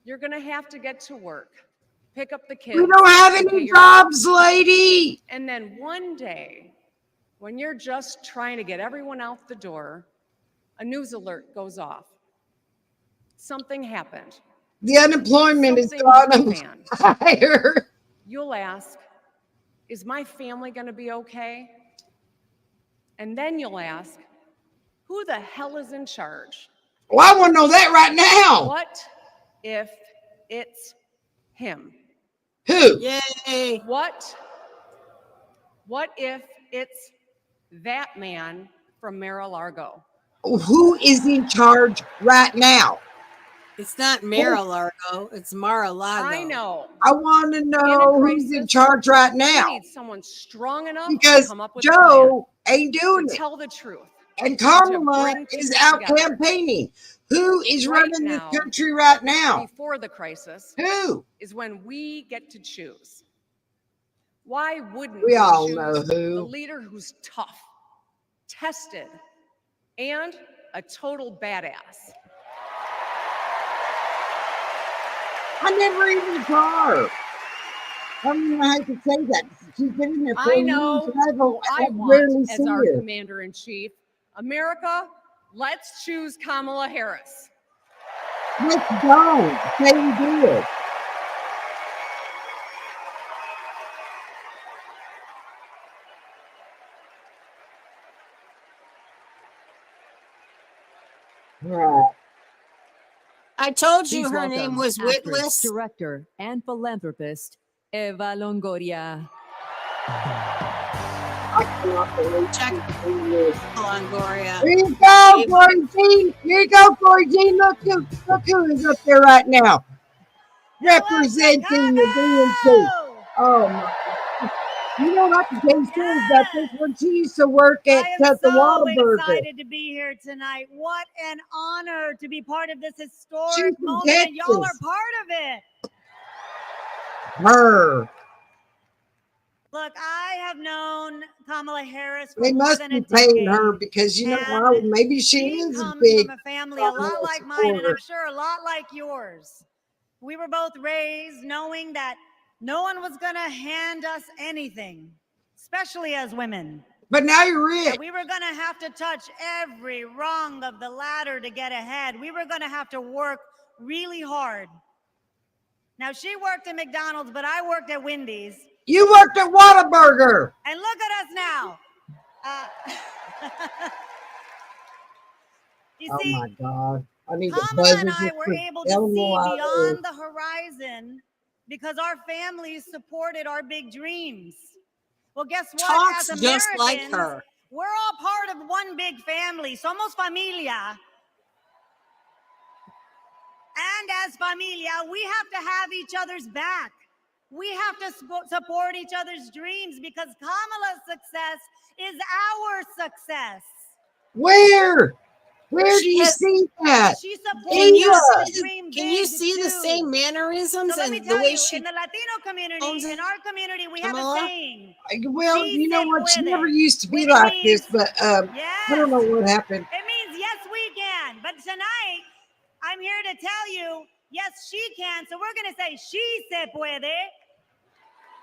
You're going to have to get to work, pick up the kids. We don't have and pay any your jobs, bills. lady. And then one day, when you're just trying to get everyone out the door, a news alert goes off. Something happened. The unemployment is Something gone hit the fan. higher. You'll ask, is my family going to be okay? And then you'll ask, who the hell is in charge? Well, I want to know that right now. What if it's him? Who? Yay. What if it's that man from Mar-a-Lago? Who is in charge right now? It's not Mar-a-Lago. It's Mar-a-Lago. I know. I want to In a know who's in crisis, charge right we now. need someone strong enough to Because come up with a plan, Joe ain't doing to it. tell the truth. And to Kamala bring is things out together. campaigning. Who is Right running now, this country right now? Before the crisis, Who? is when we get to choose. Why wouldn't We all choose know the who. leader who's tough, tested, and a total badass? I never even saw her. I don't even know how to say that. She's been in there for I years, know and who I I've rarely want as seen our her. commander in chief. America, let's choose Kamala Harris. Let's go. Say we did. Right. I told Please you her name welcome was actress, Witless. director, and philanthropist Eva Longoria. I cannot believe Check she's doing this. Longoria. Here you go, Corey G. Here you go, Corey G. Look who is up there right now. Representing the DNC. Oh my God. You know what I can tell you stories about this one. She used to work at the So Whataburger. excited to be here tonight. What an honor to be part of this She's historic from moment, and y'all are Texas. part of it. Her. Look, I have known Kamala Harris for They more must than be a paying decade. her because you know why? Maybe she is a Comes big from a family a lot like mine, and supporter. I'm sure a lot like yours. We were both raised knowing that no one was going to hand us anything, especially as women. But now you're rich. That we were going to have to touch every rung of the ladder to get ahead. We were going to have to work really hard. Now, she worked at McDonald's, but I worked at Wendy's. You worked at Whataburger. And look at us now. You Oh see, my God. I need the Kamala and buzzers I just were for able to telling see me why beyond the horizon because our families supported our big dreams. Well, guess what? Talks As just like Americans, her. we're all part of one big family. Somos familia. And as familia, we have to have each other's back. We have to support each other's dreams because Kamala's success is our success. Where? Where do She you has- see that? She Can you supports see, dream can you big, see the too. same mannerisms So let me and the tell way you, she in the Latino community, owns in our community, we have a Kamala? saying. Well, "Sí you know se what? She puede," never used to be which like means, this, but I don't know what happened. it means yes, we can. But tonight, I'm here to tell you, yes, she can. So we're going to say, "Sí se puede."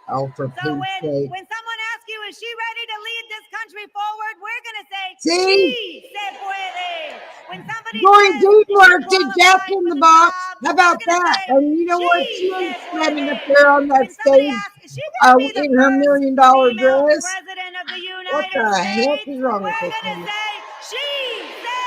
Oh, for So Pete's sake. when someone asks you, is she ready to lead this country forward? We're going to say, See? "Sí se puede." When somebody Going says, deep "Is she worked at Jack qualified in for the the Box. job?" How about we're going to that? say, And you know what? She "Sí ain't se standing up puede." there on that When somebody stage asks, is she going to be the in her $1 first million female dress. president of the What United the heck States? is wrong with We're this going to woman? say, "Sí se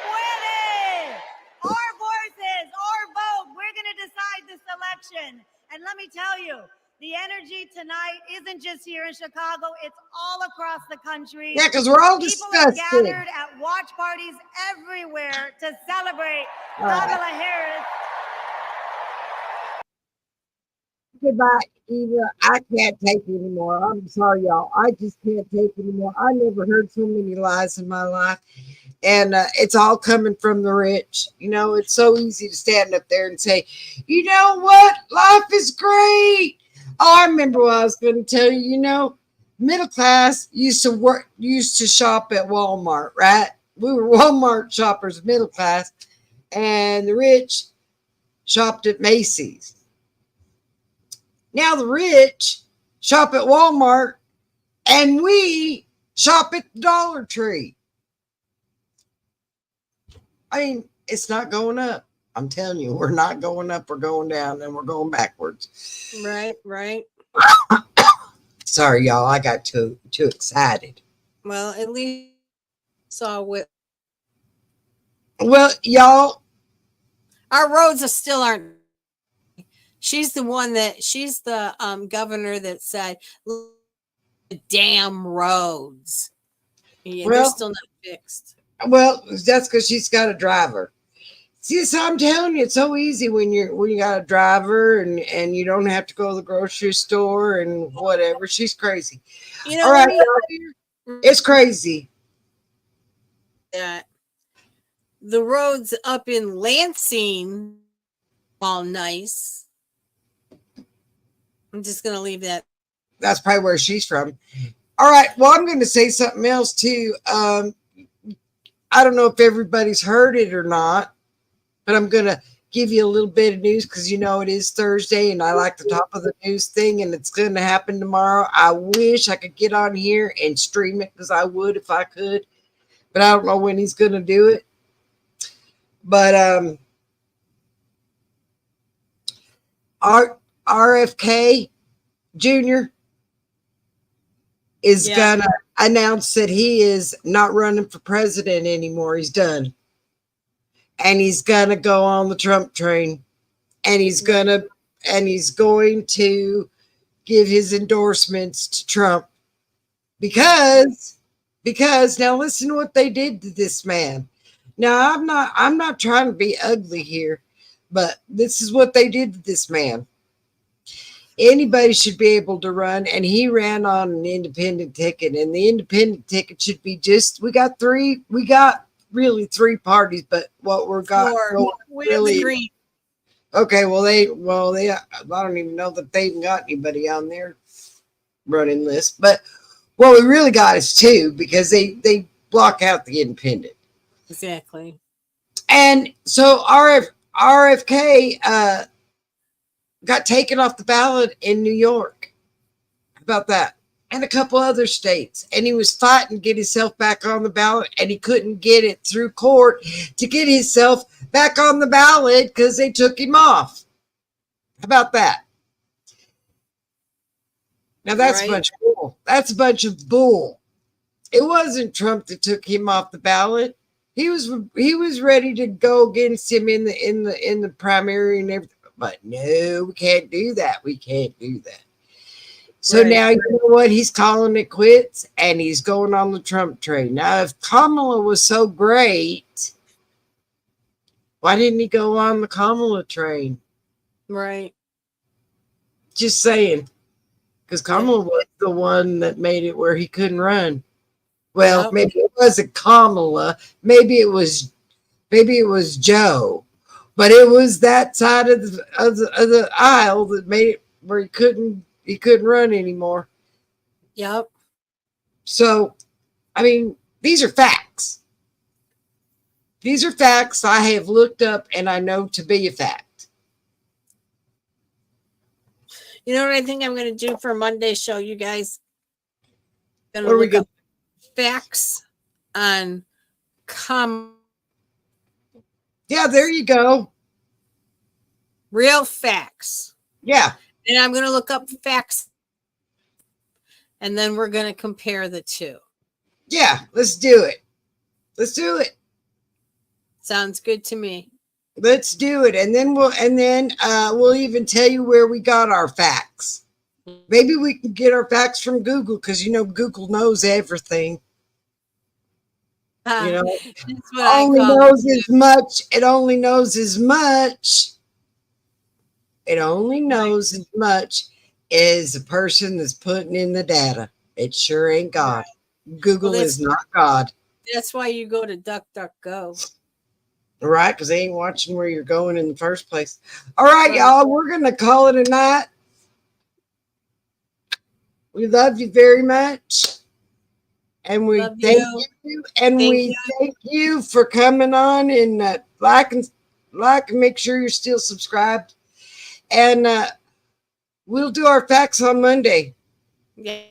puede." Our voices, our vote, we're going to decide this election. And let me tell you, the energy tonight isn't just here in Chicago, it's all across the country. Yeah, 'cause we're all People are disgusted. gathered at watch parties everywhere to celebrate All right. Kamala Harris. Goodbye, Eva. I can't take it anymore. I'm sorry, y'all. I just can't take it anymore. I never heard so many lies in my life. And it's all coming from the rich. You know, it's so easy to stand up there and say, you know what? Life is great. Oh, I remember what I was going to tell you. You know, middle class used to shop at Walmart, right? We were Walmart shoppers, middle class, and the rich shopped at Macy's. Now the rich shop at Walmart and we shop at the Dollar Tree. I mean, it's not going up. I'm telling you, we're not going up. We're going down and we're going backwards. Right, right. Sorry, y'all. I got too excited. Well, at least saw what. Well, y'all. Our roads still aren't. She's the one that she's the governor that said damn roads. Yeah, they're still not fixed. Well, that's because she's got a driver. See, so I'm telling you, it's so easy when you got a driver and you don't have to go to the grocery store and whatever. She's crazy. You know, all right, it's crazy. That the roads up in Lansing all nice. I'm just gonna leave that. That's probably where she's from. All right. Well, I'm going to say something else too. I don't know if everybody's heard it or not, but I'm going to give you a little bit of news because you know it is Thursday and I like the top of the news thing and it's going to happen tomorrow. I wish I could get on here and stream it because I would if I could, but I don't know when he's going to do it. But RFK Jr. is gonna announce that he is not running for president anymore. He's done. And he's gonna go on the Trump train. And he's going to give his endorsements to Trump because now listen to what they did to this man. Now I'm not trying to be ugly here, but this is what they did to this man. Anybody should be able to run, and he ran on an independent ticket, and the independent ticket should be we got really three parties, but what we're got really. Okay, I don't even know that they even got anybody on their running list. But what we really got is two, because they block out the independent. Exactly. And so RFK got taken off the ballot in New York. How about that? And a couple other states. And he was fighting to get himself back on the ballot, and he couldn't get it through court to get himself back on the ballot because they took him off. How about that? Now that's a bunch of bull. That's a bunch of bull. It wasn't Trump that took him off the ballot. He was ready to go against him in the primary and everything. But no, we can't do that. We can't do that. So now, you know what? He's calling it quits, and he's going on the Trump train. Now, if Kamala was so great, why didn't he go on the Kamala train? Right. Just saying. Because Kamala was the one that made it where he couldn't run. Well, maybe it wasn't Kamala. Maybe it was Joe. But it was that side of the aisle that made it where he couldn't run anymore. Yep. So, I mean, these are facts. These are facts I have looked up and I know to be a fact. You know what I think I'm going to do for Monday's show, you guys? What are we going to facts on Yeah, there you go. Real facts. Yeah. And I'm going to look up facts. And then we're going to compare the two. Yeah, let's do it. Let's do it. Sounds good to me. Let's do it. And then we'll even tell you where we got our facts. Maybe we can get our facts from Google, because Google knows everything. It only knows as much. It only knows as much. It only knows as much as the person that's putting in the data. It sure ain't God. Google is not God. That's why you go to DuckDuckGo. Right, because they ain't watching where you're going in the first place. All right, y'all, we're going to call it a night. We love you very much. And we thank you. And we thank you for coming on, and like and make sure you're still subscribed. And we'll do our facts on Monday. Yeah.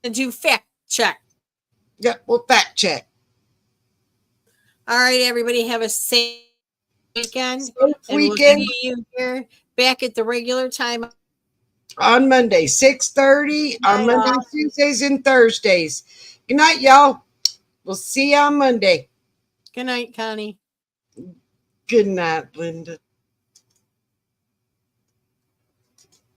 And do fact check. Yeah, we'll fact check. All right, everybody, have a safe weekend. We'll see you here back at the regular time on Monday, 6:30 on Mondays, Tuesdays, and Thursdays. Good night, y'all. We'll see you on Monday. Good night, Connie. Good night, Linda.